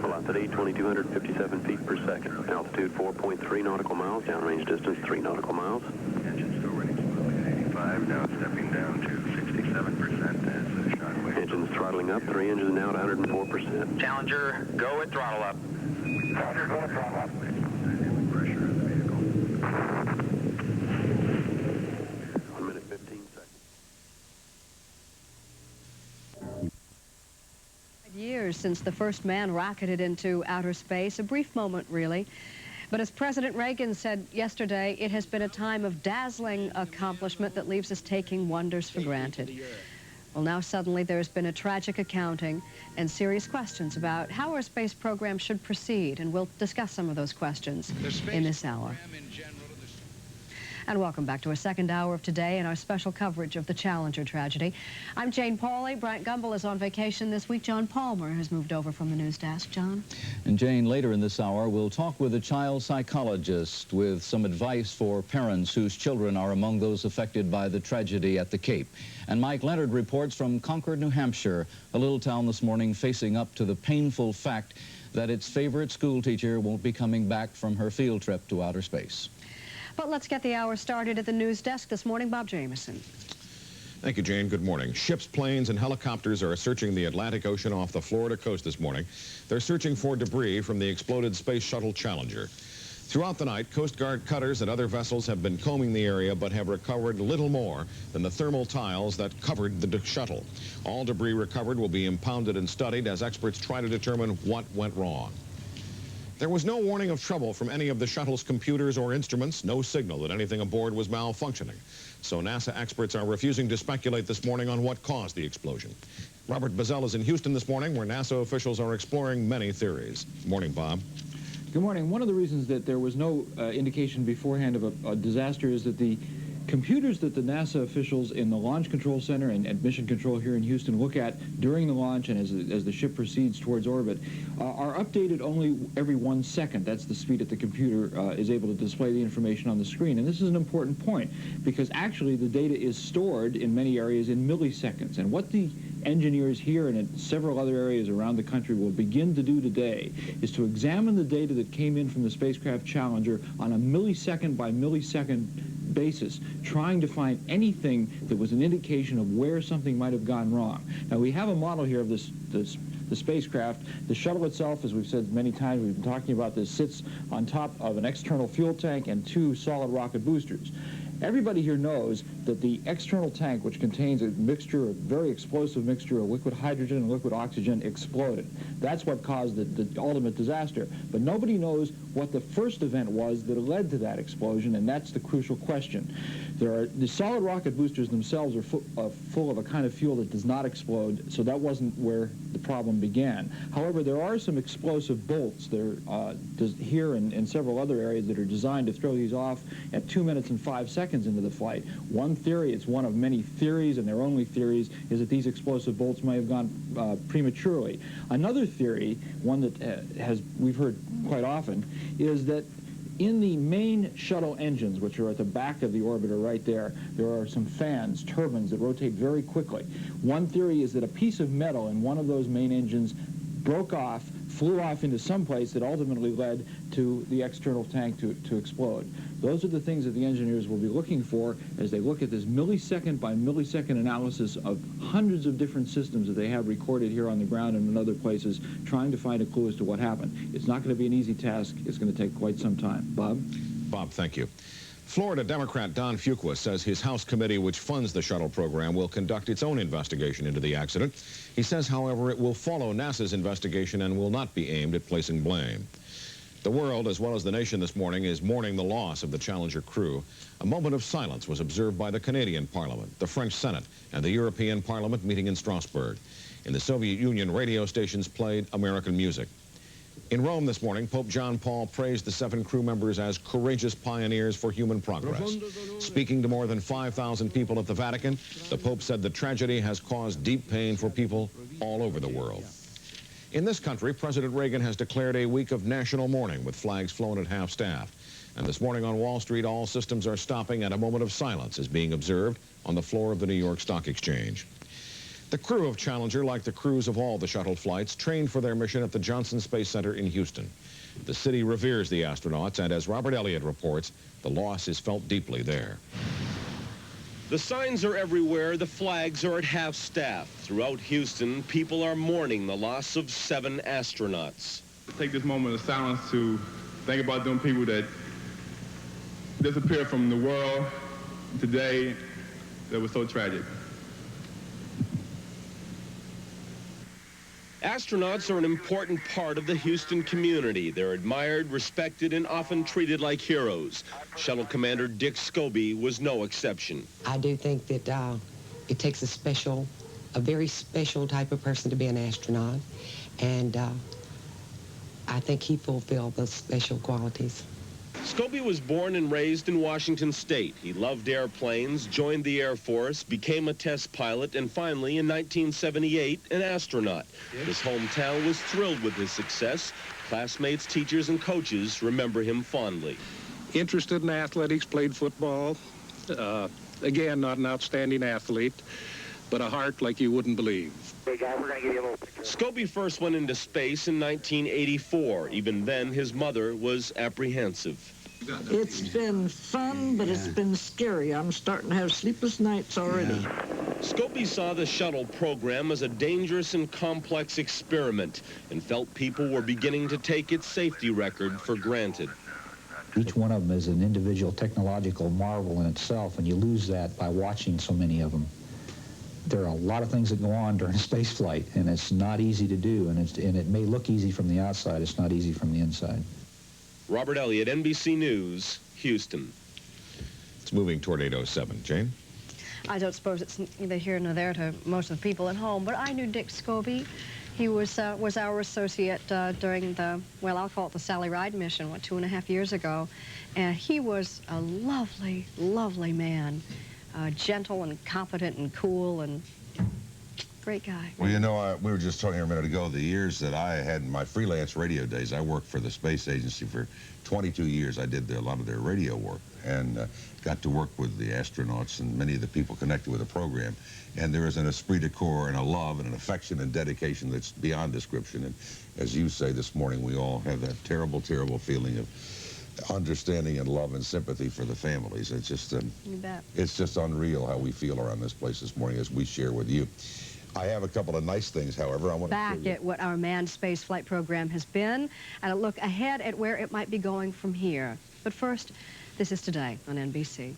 Velocity 2,257 feet per second. Altitude 4.3 nautical miles, downrange distance 3 nautical miles. Engine still running smoothly at 85, now stepping down to 67% as the shot wave. Engines throttling up, 3 engines now at 104%. Challenger, go at throttle up. Challenger, go at throttle up. Years since the first man rocketed into outer space, a brief moment really. But as President Reagan said yesterday, it has been a time of dazzling accomplishment that leaves us taking wonders for granted. Well, now suddenly there's been a tragic accounting and serious questions about how our space program should proceed, and we'll discuss some of those questions in this hour. And welcome back to our second hour of Today and our special coverage of the Challenger tragedy. I'm Jane Pauley. Brant Gumbel is on vacation this week. John Palmer has moved over from the news desk. John? And Jane, later in this hour, we'll talk with a child psychologist with some advice for parents whose children are among those affected by the tragedy at the Cape. And Mike Leonard reports from Concord, New Hampshire, a little town this morning facing up to the painful fact that its favorite school teacher won't be coming back from her field trip to outer space. But let's get the hour started at the news desk this morning. Bob Jameson. Thank you, Jane. Good morning. Ships, planes, and helicopters are searching the Atlantic Ocean off the Florida coast this morning. They're searching for debris from the exploded Space Shuttle Challenger. Throughout the night, Coast Guard cutters and other vessels have been combing the area but have recovered little more than the thermal tiles that covered the shuttle. All debris recovered will be impounded and studied as experts try to determine what went wrong. There was no warning of trouble from any of the shuttle's computers or instruments, no signal that anything aboard was malfunctioning. So NASA experts are refusing to speculate this morning on what caused the explosion. Robert Bazell is in Houston this morning, where NASA officials are exploring many theories. Morning, Bob. Good morning. One of the reasons that there was no indication beforehand of a disaster is that the computers that the NASA officials in the Launch Control Center and Mission Control here in Houston look at during the launch and as the ship proceeds towards orbit are updated only every 1 second. That's the speed that the computer is able to display the information on the screen. And this is an important point because actually the data is stored in many areas in milliseconds. And what the engineers here and in several other areas around the country will begin to do today is to examine the data that came in from the spacecraft Challenger on a millisecond by millisecond basis, trying to find anything that was an indication of where something might have gone wrong. Now, we have a model here of the spacecraft. The shuttle itself, as we've said many times, we've been talking about this, sits on top of an external fuel tank and 2 solid rocket boosters. Everybody here knows that the external tank, which contains a mixture, a very explosive mixture of liquid hydrogen and liquid oxygen, exploded. That's what caused the ultimate disaster. But nobody knows what the first event was that led to that explosion, and that's the crucial question. The solid rocket boosters themselves are full of a kind of fuel that does not explode, so that wasn't where the problem began. However, there are some explosive bolts there here and in several other areas that are designed to throw these off at 2 minutes and 5 seconds into the flight. One theory, it's one of many theories, and their only theories, is that these explosive bolts may have gone prematurely. Another theory, one that we've heard quite often, is that In the main shuttle engines, which are at the back of the orbiter right there are some fans, turbines that rotate very quickly. One theory is that a piece of metal in one of those main engines broke off, flew off into some place that ultimately led to the external tank to explode. Those are the things that the engineers will be looking for as they look at this millisecond by millisecond analysis of hundreds of different systems that they have recorded here on the ground and in other places, trying to find a clue as to what happened. It's not going to be an easy task. It's going to take quite some time. Bob? Bob, thank you. Florida Democrat Don Fuqua says his House committee, which funds the shuttle program, will conduct its own investigation into the accident. He says, however, it will follow NASA's investigation and will not be aimed at placing blame. The world, as well as the nation this morning, is mourning the loss of the Challenger crew. A moment of silence was observed by the Canadian Parliament, the French Senate, and the European Parliament meeting in Strasbourg. In the Soviet Union, radio stations played American music. In Rome this morning, Pope John Paul praised the 7 crew members as courageous pioneers for human progress. Speaking to more than 5,000 people at the Vatican, the Pope said the tragedy has caused deep pain for people all over the world. In this country, President Reagan has declared a week of national mourning with flags flown at half-staff. And this morning on Wall Street, all systems are stopping and a moment of silence is being observed on the floor of the New York Stock Exchange. The crew of Challenger, like the crews of all the shuttle flights, trained for their mission at the Johnson Space Center in Houston. The city reveres the astronauts, and as Robert Elliott reports, the loss is felt deeply there. The signs are everywhere. The flags are at half-staff. Throughout Houston, people are mourning the loss of 7 astronauts. Take this moment of silence to think about them people that disappeared from the world today that was so tragic. Astronauts are an important part of the Houston community. They're admired, respected, and often treated like heroes. Shuttle Commander Dick Scobie was no exception. I do think that it takes a very special type of person to be an astronaut, and I think he fulfilled those special qualities. Scobie was born and raised in Washington State. He loved airplanes, joined the Air Force, became a test pilot, and finally, in 1978, an astronaut. His hometown was thrilled with his success. Classmates, teachers, and coaches remember him fondly. Interested in athletics, played football. Again, not an outstanding athlete, but a heart like you wouldn't believe. Hey guys, we're going to give you a little picture. Scobie first went into space in 1984. Even then, his mother was apprehensive. It's been fun, but it's been scary. I'm starting to have sleepless nights already. Scobie saw the shuttle program as a dangerous and complex experiment and felt people were beginning to take its safety record for granted. Each one of them is an individual technological marvel in itself, and you lose that by watching so many of them. There are a lot of things that go on during a space flight, and it's not easy to do, and it may look easy from the outside. It's not easy from the inside. Robert Elliott, NBC News, Houston. It's moving toward 8:07. Jane? I don't suppose it's neither here nor there to most of the people at home, but I knew Dick Scobie. He was our associate during the, well, I'll call it the Sally Ride mission, 2.5 years ago. And he was a lovely, lovely man. Gentle and competent and cool and great guy. Well, you know, we were just talking a minute ago, the years that I had in my freelance radio days, I worked for the space agency for 22 years. I did a lot of their radio work and got to work with the astronauts and many of the people connected with the program. And there is an esprit de corps and a love and an affection and dedication that's beyond description. And as you say this morning, we all have that terrible, terrible feeling of understanding and love and sympathy for the families. It's just you bet. It's just unreal how we feel around this place this morning as we share with you. I have a couple of nice things, however. I want to back at what our manned space flight program has been and a look ahead at where it might be going from here. But first, this is Today on NBC.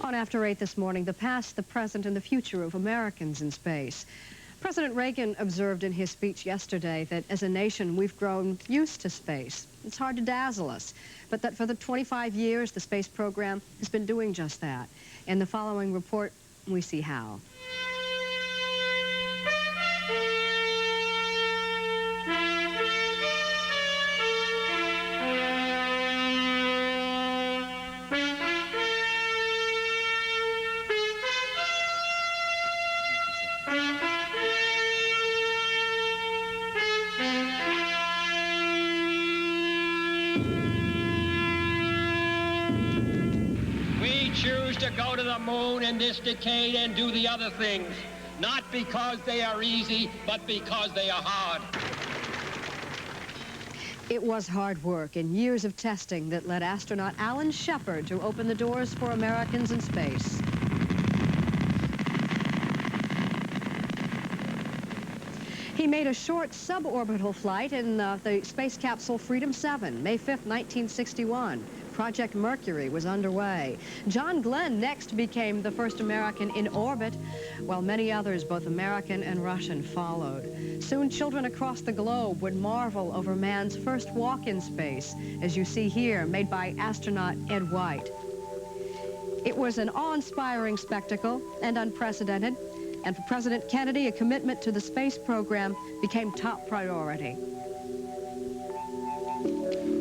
On After 8 this morning, the past, the present, and the future of Americans in space. President Reagan observed in his speech yesterday that as a nation, we've grown used to space. It's hard to dazzle us, but that for the 25 years, the space program has been doing just that. In the following report, we see how. We choose to go to the moon in this decade and do the other things, not because they are easy, but because they are hard. It was hard work and years of testing that led astronaut Alan Shepard to open the doors for Americans in space. He made a short suborbital flight in the space capsule Freedom 7, May 5th, 1961. Project Mercury was underway. John Glenn next became the first American in orbit, while many others, both American and Russian, followed. Soon children across the globe would marvel over man's first walk in space, as you see here, made by astronaut Ed White. It was an awe-inspiring spectacle and unprecedented, and for President Kennedy, a commitment to the space program became top priority.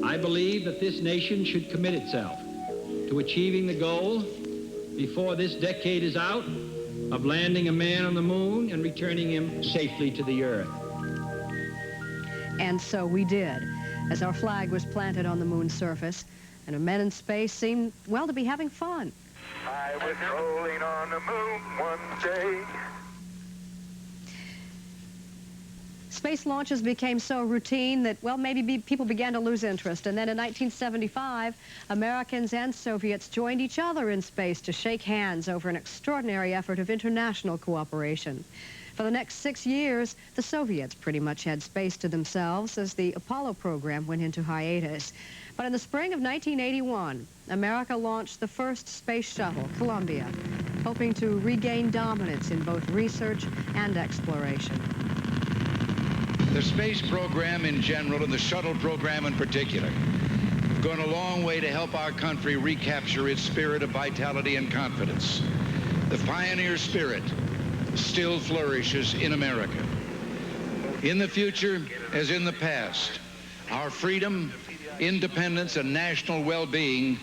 I believe that this nation should commit itself to achieving the goal, before this decade is out, of landing a man on the moon and returning him safely to the Earth. And so we did, as our flag was planted on the moon's surface, and our men in space seemed, well, to be having fun. I was rolling on the moon one day. Space launches became so routine that, well, maybe people began to lose interest. And then in 1975, Americans and Soviets joined each other in space to shake hands over an extraordinary effort of international cooperation. For the next 6 years, the Soviets pretty much had space to themselves as the Apollo program went into hiatus. But in the spring of 1981, America launched the first space shuttle, Columbia, hoping to regain dominance in both research and exploration. The space program in general and the shuttle program in particular have gone a long way to help our country recapture its spirit of vitality and confidence. The pioneer spirit still flourishes in America. In the future, as in the past, our freedom, independence, and national well-being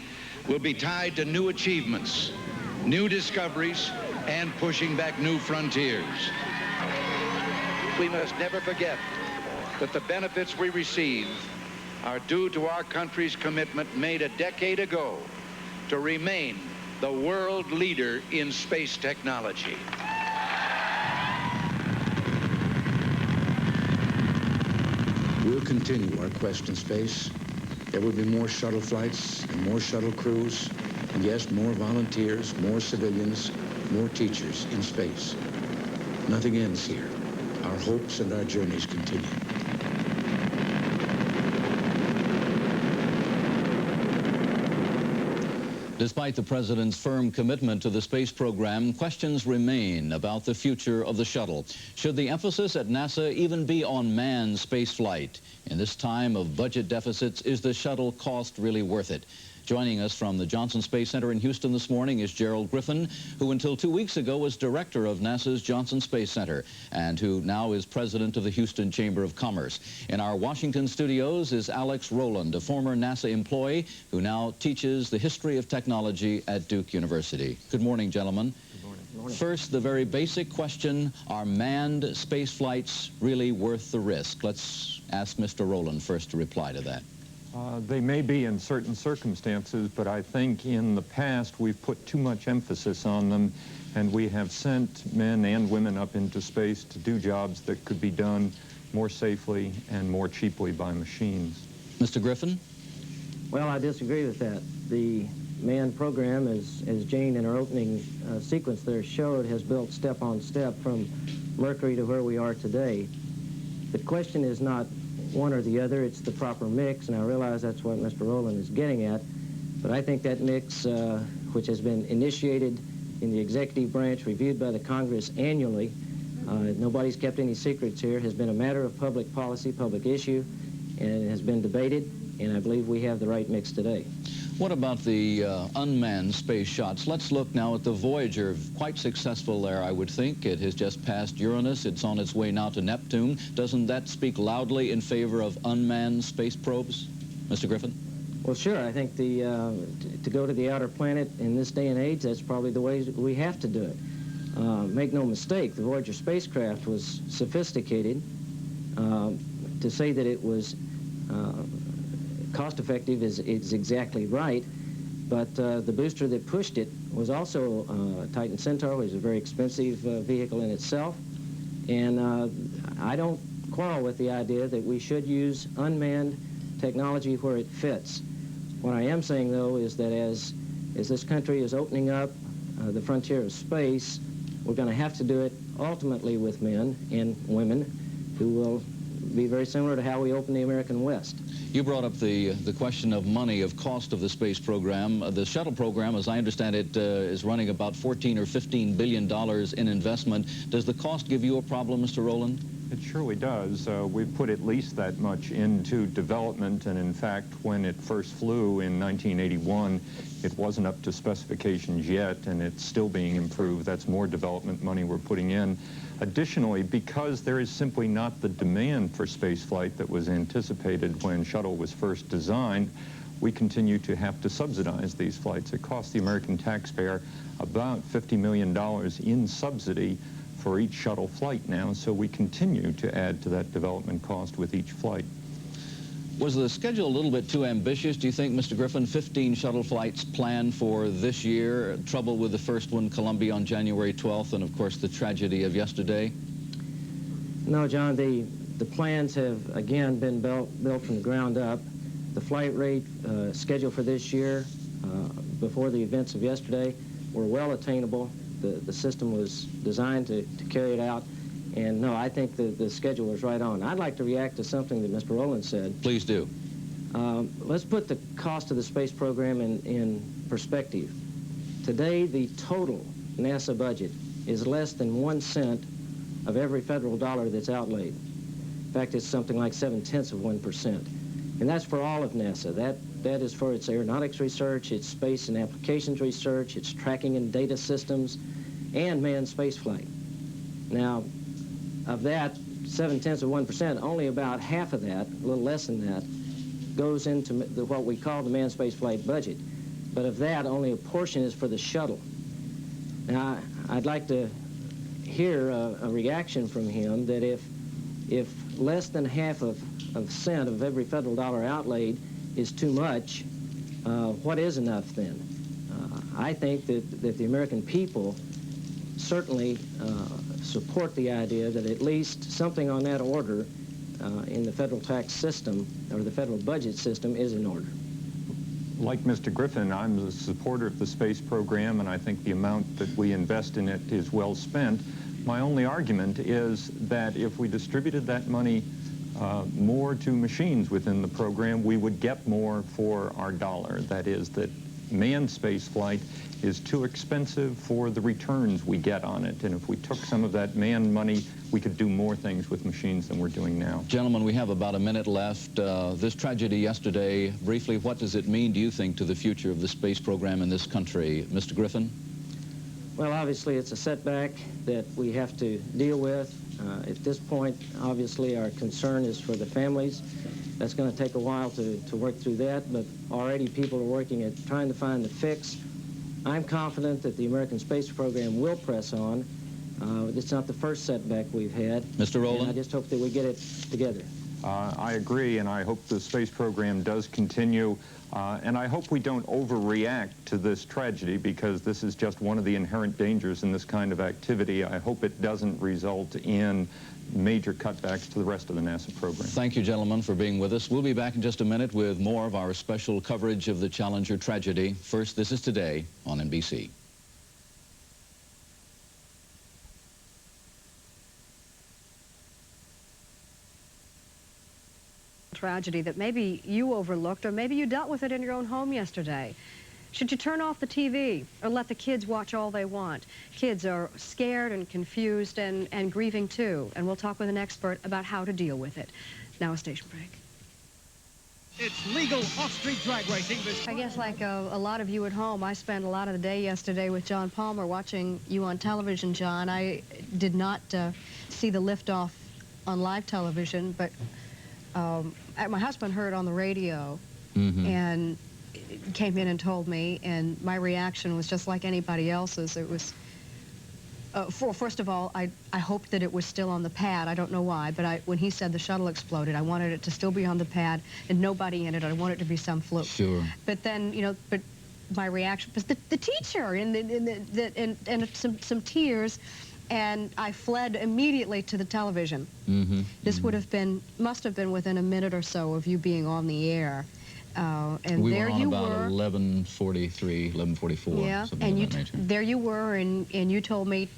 will be tied to new achievements, new discoveries, and pushing back new frontiers. We must never forget that the benefits we receive are due to our country's commitment made a decade ago to remain the world leader in space technology. We'll continue our quest in space. There will be more shuttle flights and more shuttle crews, and yes, more volunteers, more civilians, more teachers in space. Nothing ends here. Our hopes and our journeys continue. Despite the president's firm commitment to the space program, questions remain about the future of the shuttle. Should the emphasis at NASA even be on manned space flight? In this time of budget deficits, is the shuttle cost really worth it? Joining us from the Johnson Space Center in Houston this morning is Gerald Griffin, who until 2 weeks ago was director of NASA's Johnson Space Center and who now is president of the Houston Chamber of Commerce. In our Washington studios is Alex Rowland, a former NASA employee who now teaches the history of technology at Duke University. Good morning, gentlemen. Good morning. Good morning. First, the very basic question, are manned space flights really worth the risk? Let's ask Mr. Rowland first to reply to that. They may be in certain circumstances, but I think in the past we've put too much emphasis on them, and we have sent men and women up into space to do jobs that could be done more safely and more cheaply by machines. Mr. Griffin? Well, I disagree with that. The manned program, as Jane in her opening sequence there showed, has built step on step from Mercury to where we are today. The question is not one or the other, it's the proper mix, and I realize that's what Mr. Rowland is getting at, but I think that mix, which has been initiated in the executive branch, reviewed by the Congress annually, nobody's kept any secrets here, has been a matter of public policy, public issue, and it has been debated, and I believe we have the right mix today. What about the unmanned space shots? Let's look now at the Voyager. Quite successful there, I would think. It has just passed Uranus. It's on its way now to Neptune. Doesn't that speak loudly in favor of unmanned space probes? Mr. Griffin? Well, sure. I think to go to the outer planet in this day and age, that's probably the way we have to do it. Make no mistake, the Voyager spacecraft was sophisticated. To say that it was cost-effective is exactly right, But the booster that pushed it was also Titan Centaur, which is a very expensive vehicle in itself. And I don't quarrel with the idea that we should use unmanned technology where it fits. What I am saying, though, is that as this country is opening up the frontier of space, we're going to have to do it ultimately with men and women who will be very similar to how we open the American West. You brought up the question of money, of cost of the space program. The shuttle program, as I understand it, is running about $14 or $15 billion in investment. Does the cost give you a problem, Mr. Rowland? It surely does. We've put at least that much into development, and in fact, when it first flew in 1981, it wasn't up to specifications yet, and it's still being improved. That's more development money we're putting in. Additionally, because there is simply not the demand for spaceflight that was anticipated when shuttle was first designed, we continue to have to subsidize these flights. It costs the American taxpayer about $50 million in subsidy for each shuttle flight now, so we continue to add to that development cost with each flight. Was the schedule a little bit too ambitious, do you think, Mr. Griffin? 15 shuttle flights planned for this year, trouble with the first one, Columbia, on January 12th, and of course the tragedy of yesterday? No, John, the plans have, again, been built from the ground up. The flight rate scheduled for this year, before the events of yesterday, were well attainable. The system was designed to carry it out. And no, I think the schedule was right on. I'd like to react to something that Mr. Rowland said. Please do. Let's put the cost of the space program in perspective. Today, the total NASA budget is less than 1 cent of every federal dollar that's outlaid. In fact, it's something like 0.7%. And that's for all of NASA. That is for its aeronautics research, its space and applications research, its tracking and data systems, and manned spaceflight. Now, of that 0.7%, only about half of that, a little less than that, goes into what we call the manned spaceflight budget. But of that, only a portion is for the shuttle. Now, I'd like to hear a reaction from him that if less than half of a cent of every federal dollar outlaid is too much, what is enough then? I think that the American people certainly support the idea that at least something on that order in the federal tax system or the federal budget system is in order. Like Mr. Griffin, I'm a supporter of the space program, and I think the amount that we invest in it is well spent. My only argument is that if we distributed that money more to machines within the program, we would get more for our dollar. That is, that manned space flight is too expensive for the returns we get on it. And if we took some of that manned money, we could do more things with machines than we're doing now. Gentlemen, we have about a minute left. This tragedy yesterday, briefly, what does it mean, do you think, to the future of the space program in this country? Mr. Griffin? Well, obviously, it's a setback that we have to deal with. At this point, obviously, our concern is for the families. That's going to take a while to work through that, but already people are working at trying to find the fix. I'm confident that the American space program will press on. It's not the first setback we've had. Mr. Rowland? And I just hope that we get it together. I agree, and I hope the space program does continue. And I hope we don't overreact to this tragedy, because this is just one of the inherent dangers in this kind of activity. I hope it doesn't result in major cutbacks to the rest of the NASA program. Thank you, gentlemen, for being with us. We'll be back in just a minute with more of our special coverage of the Challenger tragedy. First, This Is Today on NBC. Tragedy that maybe you overlooked, or maybe you dealt with it in your own home yesterday. Should you turn off the TV or let the kids watch all they want? Kids are scared and confused and grieving too, and we'll talk with an expert about how to deal with it. Now a station break. It's legal off-street drag racing. I guess like a lot of you at home, I spent a lot of the day yesterday with John Palmer watching you on television, John. I did not see the liftoff on live television, but my husband heard on the radio and came in and told me, and my reaction was just like anybody else's. It was, first of all, I hoped that it was still on the pad. I don't know why, but when he said the shuttle exploded, I wanted it to still be on the pad and nobody in it. I wanted it to be some fluke. Sure. But then, you know, but my reaction was the teacher and some tears, and I fled immediately to the television. This must have been within a minute or so of you being on the air. And we there were on you about were. 11:43, 11:44. Yeah, something and of that nature. there you were, and you told me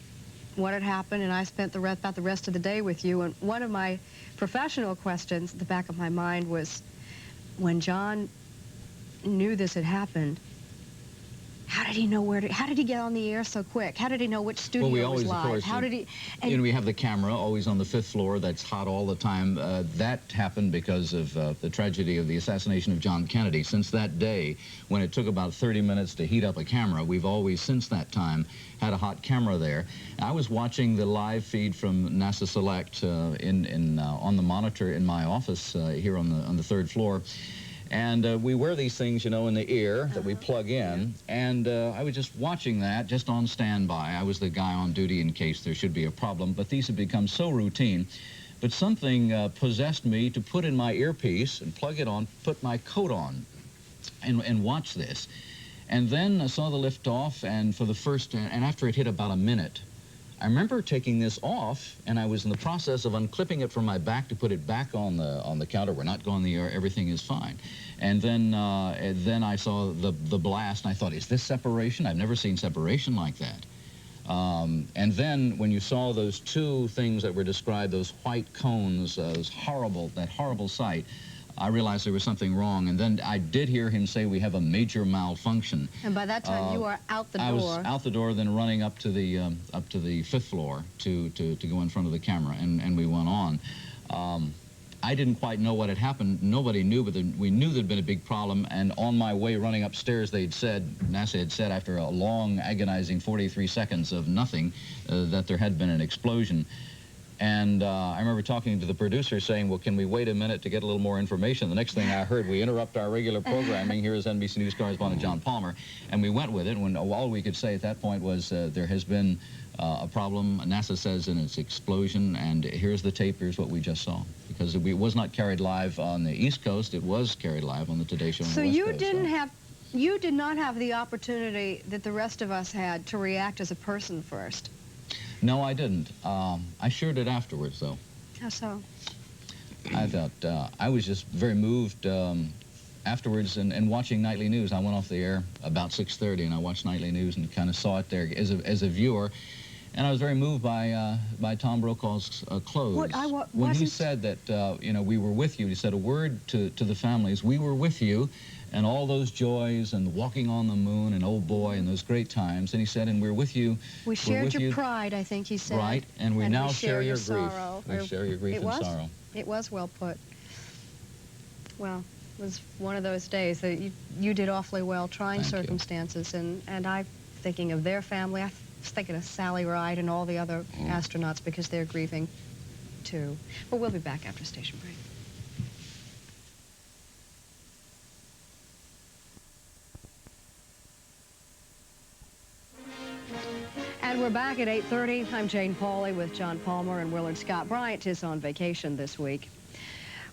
what had happened, and I spent about the rest of the day with you. And one of my professional questions at the back of my mind was, when John knew this had happened, how did he know how did he get on the air so quick? How did he know which studio Well, we was always, live? of course, How did he? And we have the camera always on the 5th floor that's hot all the time. That happened because of the tragedy of the assassination of John Kennedy. Since that day, when it took about 30 minutes to heat up a camera, we've always, since that time, had a hot camera there. I was watching the live feed from NASA Select on the monitor in my office here on the 3rd floor. And we wear these things, you know, in the ear that we plug in. And I was just watching that, just on standby. I was the guy on duty in case there should be a problem. But these have become so routine. But something possessed me to put in my earpiece and plug it on, put my coat on, and watch this. And then I saw the lift off, and for the first, and after it hit about a minute, I remember taking this off, and I was in the process of unclipping it from my back to put it back on the counter. We're not going the air, everything is fine. And then I saw the blast, and I thought, is this separation? I've never seen separation like that. And then when you saw those two things that were described, those white cones, that horrible sight, I realized there was something wrong. And then I did hear him say we have a major malfunction. And by that time, you were out the door. I was out the door, then running up to the 5th floor to go in front of the camera, and we went on. I didn't quite know what had happened. Nobody knew, but we knew there'd been a big problem. And on my way running upstairs, NASA had said, after a long, agonizing 43 seconds of nothing, that there had been an explosion. And I remember talking to the producer saying, well, can we wait a minute to get a little more information? The next thing I heard, we interrupt our regular programming. Here is NBC News correspondent John Palmer. And we went with it. When all we could say at that point was there has been a problem, NASA says, in its explosion. And here's the tape. Here's what we just saw. Because it was not carried live on the East Coast. It was carried live on the Today Show on the West Coast. You did not have the opportunity that the rest of us had to react as a person first. No, I didn't. I sure did afterwards, though. How so? I thought, I was just very moved afterwards and watching nightly news. I went off the air about 6:30, and I watched nightly news and kind of saw it there as a viewer. And I was very moved by Tom Brokaw's close. When he said that, you know, we were with you, he said a word to the families, we were with you, and all those joys and walking on the moon and old boy and those great times. And he said, and we're with you. We shared your pride, I think he said. Right, and we now share your grief. Sorrow. We share your grief and sorrow. It was well put. Well, it was one of those days that you did awfully well, trying circumstances. And I'm thinking of their family. I was thinking of Sally Ride and all the other astronauts because they're grieving too. But we'll be back after station break. And we're back at 8:30. I'm Jane Pauley with John Palmer and Willard Scott. Bryant is on vacation this week.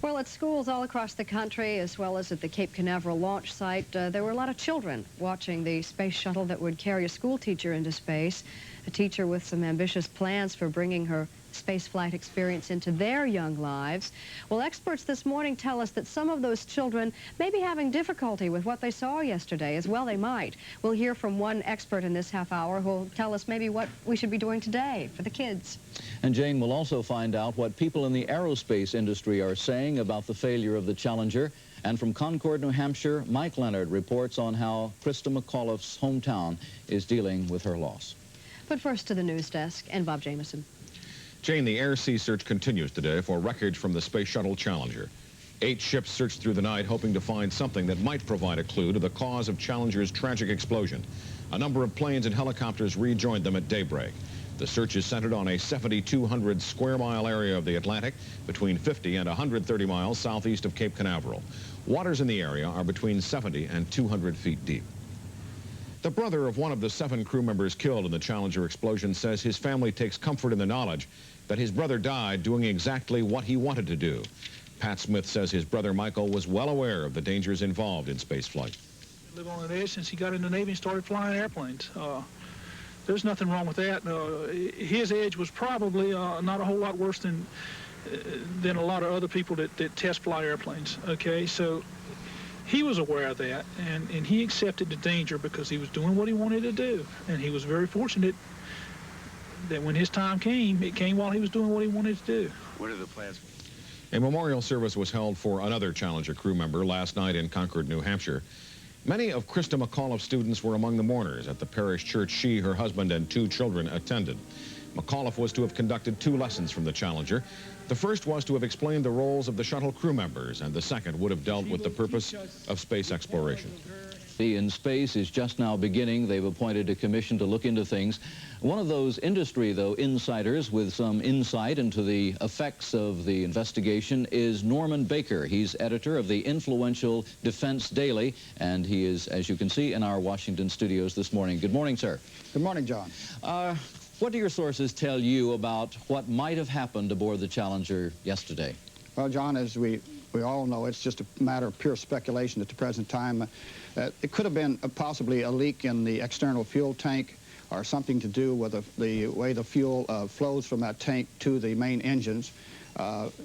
Well, at schools all across the country, as well as at the Cape Canaveral launch site, there were a lot of children watching the space shuttle that would carry a school teacher into space, a teacher with some ambitious plans for bringing her space flight experience into their young lives. Well, experts this morning tell us that some of those children may be having difficulty with what they saw yesterday. As well they might. We'll hear from one expert in this half hour who will tell us maybe what we should be doing today for the kids. And Jane will also find out what people in the aerospace industry are saying about the failure of the Challenger. And from Concord, New Hampshire, Mike Leonard reports on how Christa McAuliffe's hometown is dealing with her loss. But first to the news desk and Bob Jameson. Jane, the air-sea search continues today for wreckage from the Space Shuttle Challenger. 8 ships searched through the night, hoping to find something that might provide a clue to the cause of Challenger's tragic explosion. A number of planes and helicopters rejoined them at daybreak. The search is centered on a 7,200 square mile area of the Atlantic, between 50 and 130 miles southeast of Cape Canaveral. Waters in the area are between 70 and 200 feet deep. The brother of one of the 7 crew members killed in the Challenger explosion says his family takes comfort in the knowledge that his brother died doing exactly what he wanted to do. Pat Smith says his brother Michael was well aware of the dangers involved in spaceflight. Lived on an edge since he got in the Navy and started flying airplanes. There's nothing wrong with that. His edge was probably not a whole lot worse than a lot of other people that test fly airplanes. Okay, so he was aware of that, and he accepted the danger because he was doing what he wanted to do, and he was very fortunate that when his time came, it came while he was doing what he wanted to do. What are the plans? A memorial service was held for another Challenger crew member last night in Concord, New Hampshire. Many of Christa McAuliffe's students were among the mourners at the parish church she, her husband, and 2 children attended. McAuliffe was to have conducted 2 lessons from the Challenger. The first was to have explained the roles of the shuttle crew members, and the second would have dealt with the purpose of space exploration. In space is just now beginning. They've appointed a commission to look into things. One of those industry, though, insiders with some insight into the effects of the investigation is Norman Baker. He's editor of the influential Defense Daily, and he is, as you can see, in our Washington studios this morning. Good morning, sir. Good morning, John. What do your sources tell you about what might have happened aboard the Challenger yesterday? Well, John, as we all know, it's just a matter of pure speculation at the present time. It could have been possibly a leak in the external fuel tank or something to do with the way the fuel flows from that tank to the main engines.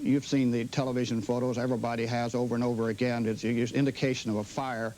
You've seen the television photos everybody has over and over again. It's an indication of a fire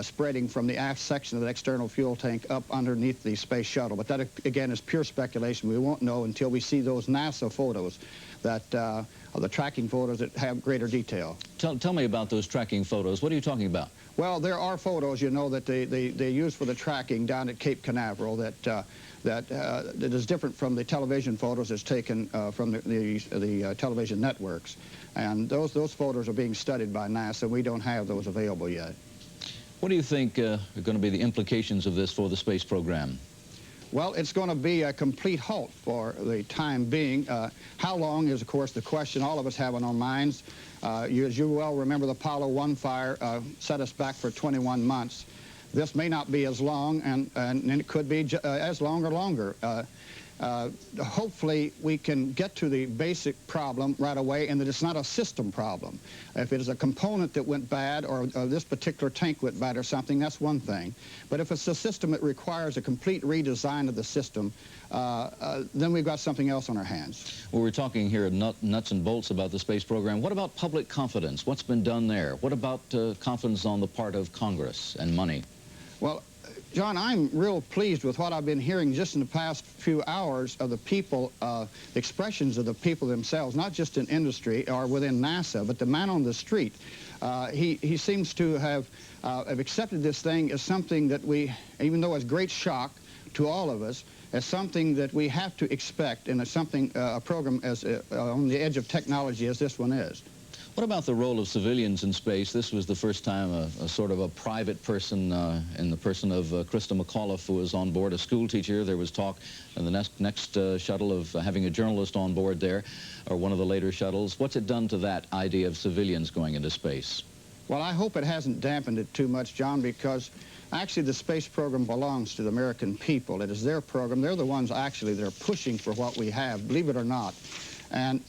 spreading from the aft section of the external fuel tank up underneath the space shuttle. But that, again, is pure speculation. We won't know until we see those NASA photos that are the tracking photos that have greater detail. Tell me about those tracking photos. What are you talking about? Well, there are photos, you know, that they use for the tracking down at Cape Canaveral that is different from the television photos that's taken from the television networks. And those photos are being studied by NASA. We don't have those available yet. What do you think are going to be the implications of this for the space program? Well, it's going to be a complete halt for the time being. How long is, of course, the question all of us have on our minds. As you well remember, the Apollo 1 fire set us back for 21 months. This may not be as long, and it could be as long or longer. Hopefully, we can get to the basic problem right away, and that it's not a system problem. If it is a component that went bad, or this particular tank went bad or something, that's one thing. But if it's a system that requires a complete redesign of the system, then we've got something else on our hands. Well, we're talking here nuts and bolts about the space program. What about public confidence? What's been done there? What about confidence on the part of Congress and money? Well, John, I'm real pleased with what I've been hearing just in the past few hours of the people, expressions of the people themselves, not just in industry or within NASA, but the man on the street. He seems to have accepted this thing as something that we, even though it's great shock to all of us, as something that we have to expect, and as something, a program as on the edge of technology as this one is. What about the role of civilians in space? This was the first time a sort of a private person in the person of Christa McAuliffe, who was on board, a school teacher. There was talk in the next shuttle of having a journalist on board there, or one of the later shuttles. What's it done to that idea of civilians going into space? Well, I hope it hasn't dampened it too much, John, because actually the space program belongs to the American people. It is their program. They're the ones actually that are pushing for what we have, believe it or not. And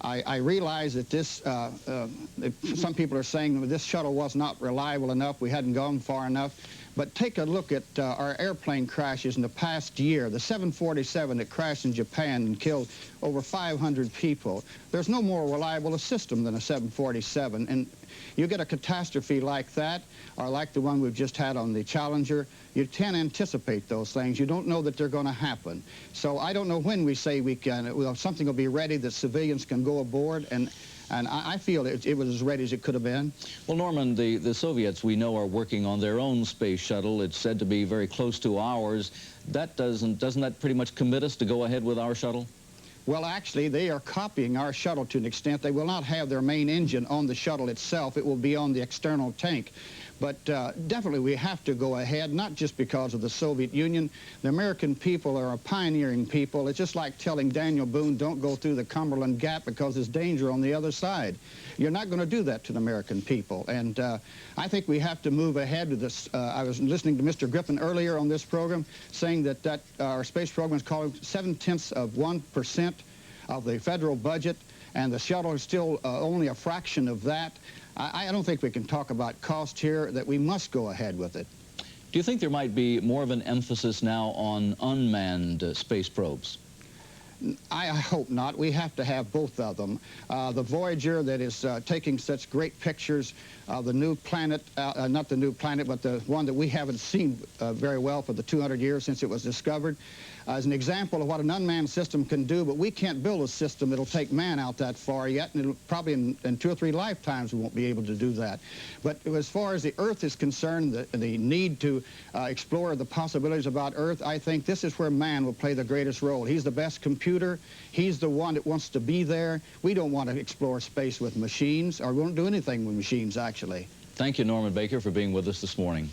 I realize that this, some people are saying that this shuttle was not reliable enough, we hadn't gone far enough, but take a look at our airplane crashes in the past year. The 747 that crashed in Japan and killed over 500 people. There's no more reliable a system than a 747, and you get a catastrophe like that, or like the one we've just had on the Challenger, you can't anticipate those things. You don't know that they're going to happen. So I don't know when we say we can, well, something will be ready that civilians can go aboard, and I feel it was as ready as it could have been. Well, Norman, the Soviets, we know, are working on their own space shuttle. It's said to be very close to ours. That doesn't that pretty much commit us to go ahead with our shuttle? Well, actually, they are copying our shuttle to an extent. They will not have their main engine on the shuttle itself. It will be on the external tank. But definitely we have to go ahead, not just because of the Soviet Union. The American people are a pioneering people. It's just like telling Daniel Boone, don't go through the Cumberland Gap because there's danger on the other side. You're not going to do that to the American people. And I think we have to move ahead with this. I was listening to Mr. Griffin earlier on this program saying that our space program is called 0.7% of the federal budget. and the shuttle is still only a fraction of that. I don't think we can talk about cost here, that we must go ahead with it. Do you think there might be more of an emphasis now on unmanned space probes? I hope not. We have to have both of them. The Voyager that is taking such great pictures of the new planet, not the new planet, but the one that we haven't seen very well for the 200 years since it was discovered, is an example of what an unmanned system can do, but we can't build a system that'll take man out that far yet, and probably in 2 or 3 lifetimes we won't be able to do that. But as far as the Earth is concerned, the need to explore the possibilities about Earth, I think this is where man will play the greatest role. He's the best computer. He's the one that wants to be there. We don't want to explore space with machines, or we won't do anything with machines, actually. Thank you, Norman Baker, for being with us this morning.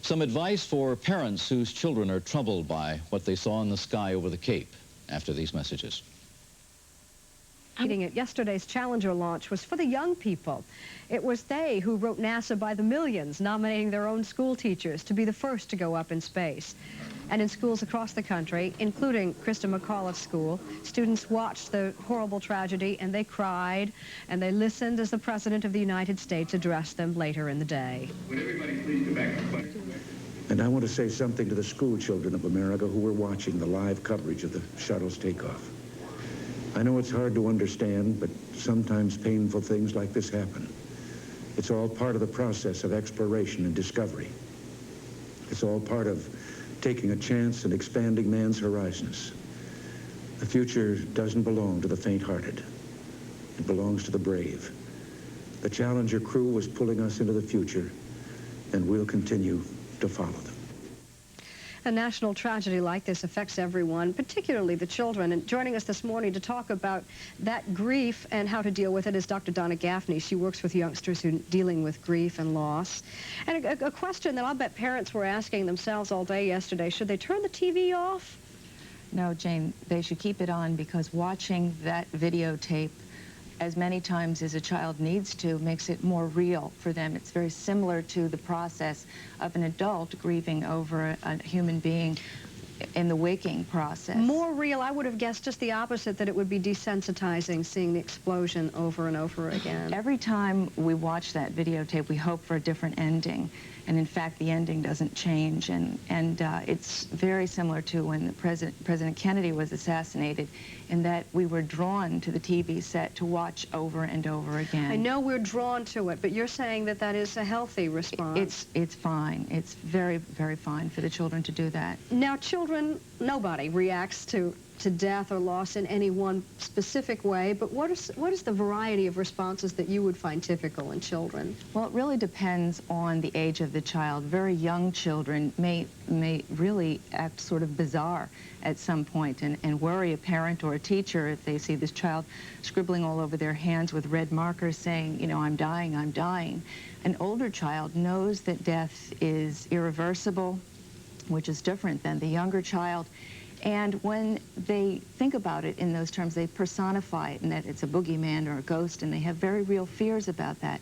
Some advice for parents whose children are troubled by what they saw in the sky over the Cape after these messages. Yesterday's Challenger launch was for the young people. It was they who wrote NASA by the millions, nominating their own school teachers to be the first to go up in space. And in schools across the country, including Christa McAuliffe's school, students watched the horrible tragedy and they cried and they listened as the President of the United States addressed them later in the day. Would everybody please go back to question? And I want to say something to the school children of America who were watching the live coverage of the shuttle's takeoff. I know it's hard to understand, but sometimes painful things like this happen. It's all part of the process of exploration and discovery. It's all part of taking a chance and expanding man's horizons. The future doesn't belong to the faint-hearted. It belongs to the brave. The Challenger crew was pulling us into the future, and we'll continue to follow them. A national tragedy like this affects everyone, particularly the children. And joining us this morning to talk about that grief and how to deal with it is Dr. Donna Gaffney. She works with youngsters who are dealing with grief and loss. And a question that I'll bet parents were asking themselves all day yesterday, should they turn the TV off? No, Jane, they should keep it on, because watching that videotape as many times as a child needs to makes it more real for them. It's very similar to the process of an adult grieving over a human being in the waking process. More real? I would have guessed just the opposite, that it would be desensitizing seeing the explosion over and over again. Every time we watch that videotape, we hope for a different ending. And in fact, the ending doesn't change. And it's very similar to when President Kennedy was assassinated, in that we were drawn to the TV set to watch over and over again. I know we're drawn to it, but you're saying that that is a healthy response. It's fine. It's very, very fine for the children to do that. Now, children, nobody reacts to death or loss in any one specific way, but what is the variety of responses that you would find typical in children? Well, it really depends on the age of the child. Very young children may really act sort of bizarre at some point and worry a parent or a teacher if they see this child scribbling all over their hands with red markers saying, you know, I'm dying, I'm dying. An older child knows that death is irreversible, which is different than the younger child. And when they think about it in those terms, they personify it, and that it's a boogeyman or a ghost, and they have very real fears about that.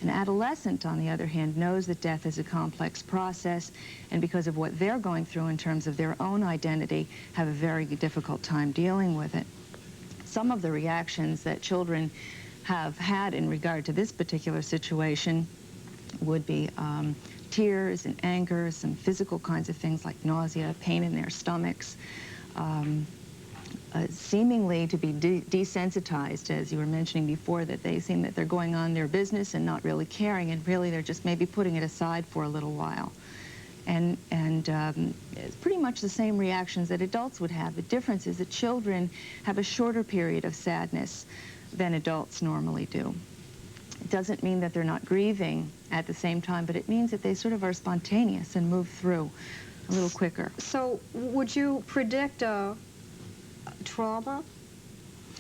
An adolescent, on the other hand, knows that death is a complex process, and because of what they're going through in terms of their own identity, have a very difficult time dealing with it. Some of the reactions that children have had in regard to this particular situation would be tears and anger, some physical kinds of things like nausea, pain in their stomachs, seemingly to be desensitized, as you were mentioning before, that they seem that they're going on their business and not really caring, and really they're just maybe putting it aside for a little while. And it's pretty much the same reactions that adults would have. The difference is that children have a shorter period of sadness than adults normally do. It doesn't mean that they're not grieving at the same time, but it means that they sort of are spontaneous and move through a little quicker. So would you predict trauma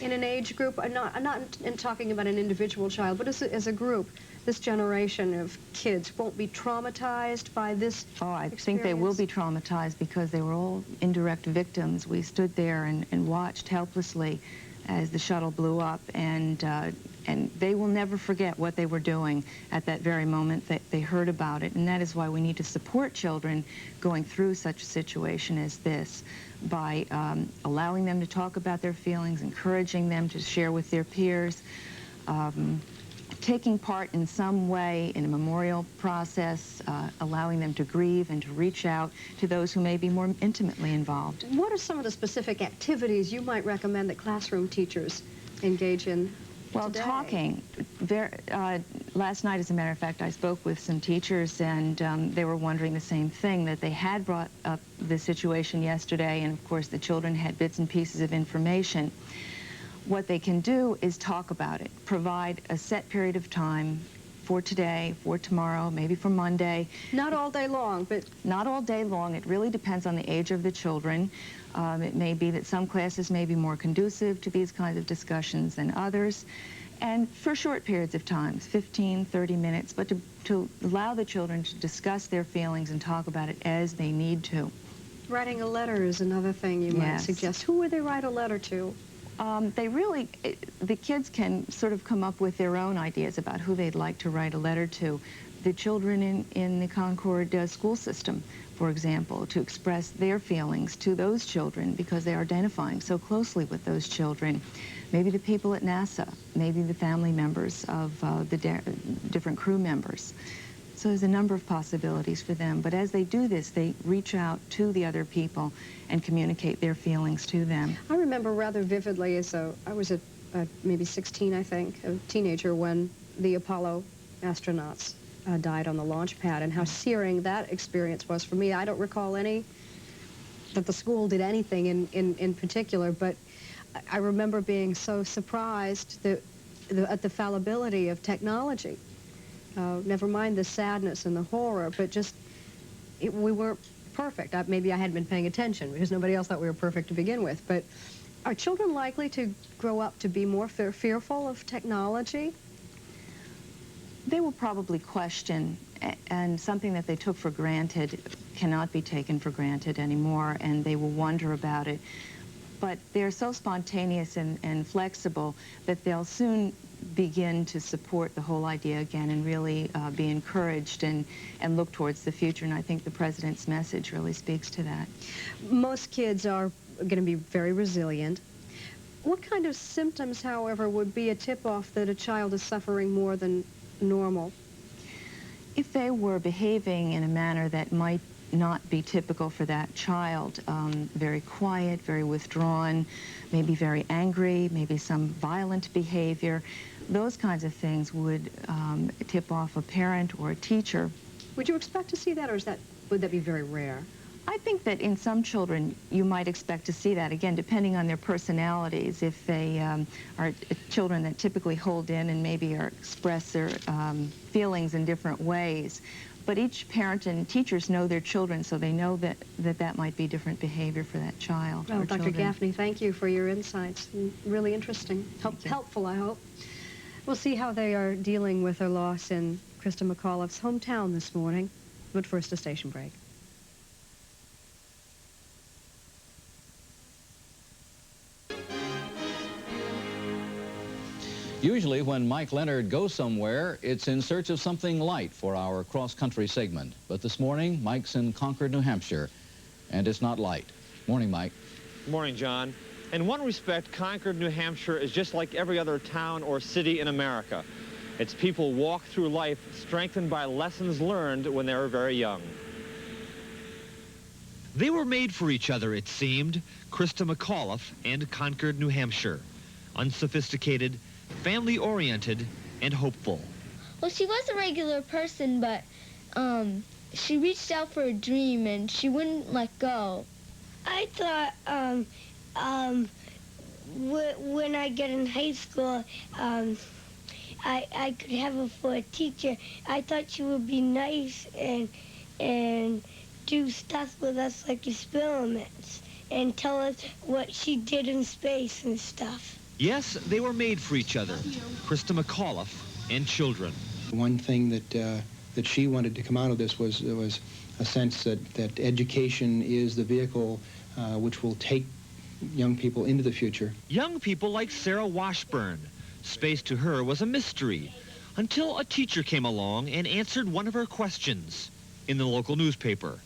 in an age group? I'm not in talking about an individual child, but as a group, this generation of kids won't be traumatized by this experience? Think they will be traumatized, because they were all indirect victims. We stood there and watched helplessly as the shuttle blew up, and And they will never forget what they were doing at that very moment that they heard about it. And that is why we need to support children going through such a situation as this by allowing them to talk about their feelings, encouraging them to share with their peers, taking part in some way in a memorial process, allowing them to grieve and to reach out to those who may be more intimately involved. What are some of the specific activities you might recommend that classroom teachers engage in? Well, today? talking. Last night, as a matter of fact, I spoke with some teachers, and they were wondering the same thing, that they had brought up the situation yesterday, and of course the children had bits and pieces of information. What they can do is talk about it, provide a set period of time for today, for tomorrow, maybe for Monday. Not all day long, but... Not all day long. It really depends on the age of the children. It may be that some classes may be more conducive to these kinds of discussions than others. And for short periods of time, 15, 30 minutes, but to allow the children to discuss their feelings and talk about it as they need to. Writing a letter is another thing you might suggest. Who would they write a letter to? The kids can sort of come up with their own ideas about who they'd like to write a letter to. The children in the Concord school system, for example, to express their feelings to those children because they are identifying so closely with those children. Maybe the people at NASA, maybe the family members of the different crew members. So there's a number of possibilities for them. But as they do this, they reach out to the other people and communicate their feelings to them. I remember rather vividly I was maybe 16, I think, a teenager, when the Apollo astronauts died on the launch pad, and how searing that experience was for me. I don't recall that the school did anything in particular, but I remember being so surprised at the fallibility of technology. Never mind the sadness and the horror, but just we weren't perfect. Maybe I hadn't been paying attention because nobody else thought we were perfect to begin with. But are children likely to grow up to be more fearful of technology? They will probably question, and something that they took for granted cannot be taken for granted anymore, and they will wonder about it. But they're so spontaneous and flexible that they'll soon begin to support the whole idea again and really be encouraged and look towards the future. And I think the President's message really speaks to that. Most kids are going to be very resilient. What kind of symptoms, however, would be a tip-off that a child is suffering more than normal? If they were behaving in a manner that might not be typical for that child, very quiet, very withdrawn, maybe very angry, maybe some violent behavior, those kinds of things would tip off a parent or a teacher. Would you expect to see that, or would that be very rare? I think that in some children you might expect to see that, again, depending on their personalities. If they are children that typically hold in and maybe express their feelings in different ways. But each parent and teachers know their children, so they know that might be different behavior for that child. Well, Dr. Gaffney, thank you for your insights. Really interesting. Helpful, I hope. We'll see how they are dealing with their loss in Christa McAuliffe's hometown this morning. But first, a station break. Usually when Mike Leonard goes somewhere, it's in search of something light for our cross-country segment. But this morning, Mike's in Concord, New Hampshire, and it's not light. Morning, Mike. Morning, John. In one respect, Concord, New Hampshire is just like every other town or city in America. Its people walk through life strengthened by lessons learned when they were very young. They were made for each other, it seemed, Christa McAuliffe and Concord, New Hampshire. Unsophisticated, family-oriented, and hopeful. Well, she was a regular person, but she reached out for a dream, and she wouldn't let go. I thought when I get in high school, I could have her for a teacher. I thought she would be nice and do stuff with us like experiments and tell us what she did in space and stuff. Yes, they were made for each other, Christa McAuliffe and children. One thing that she wanted to come out of this was a sense that education is the vehicle which will take young people into the future. Young people like Sarah Washburn, Space to her was a mystery, until a teacher came along and answered one of her questions in the local newspaper.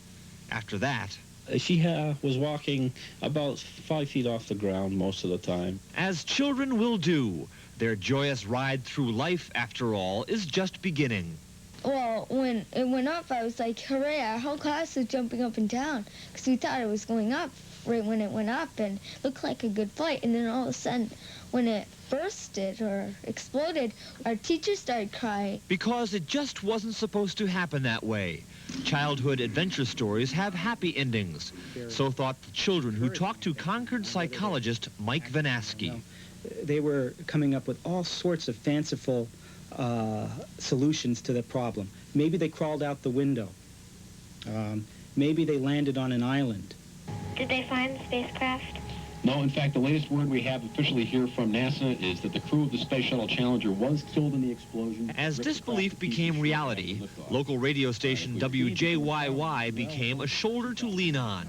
After that, she was walking about 5 feet off the ground most of the time. as children will do, their joyous ride through life, after all, is just beginning. Well, when it went up, I was like, hooray, our whole class was jumping up and down because we thought it was going up right when it went up and looked like a good flight. And then all of a sudden, when it bursted or exploded, our teacher started crying. Because it just wasn't supposed to happen that way. Childhood adventure stories have happy endings. So thought the children who talked to Concord psychologist Mike Vanaski. They were coming up with all sorts of fanciful solutions to the problem. Maybe they crawled out the window. Maybe they landed on an island. Did they find the spacecraft? No, in fact, the latest word we have officially here from NASA is that the crew of the Space Shuttle Challenger was killed in the explosion. As disbelief became reality, local radio station WJYY became a shoulder to lean on.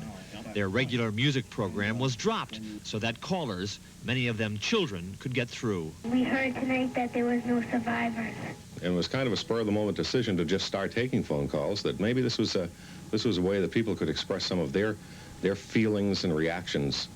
Their regular music program was dropped so that callers, many of them children, could get through. We heard tonight that there was no survivors. And it was kind of a spur-of-the-moment decision to just start taking phone calls, that maybe this was a way that people could express some of their feelings and reactions.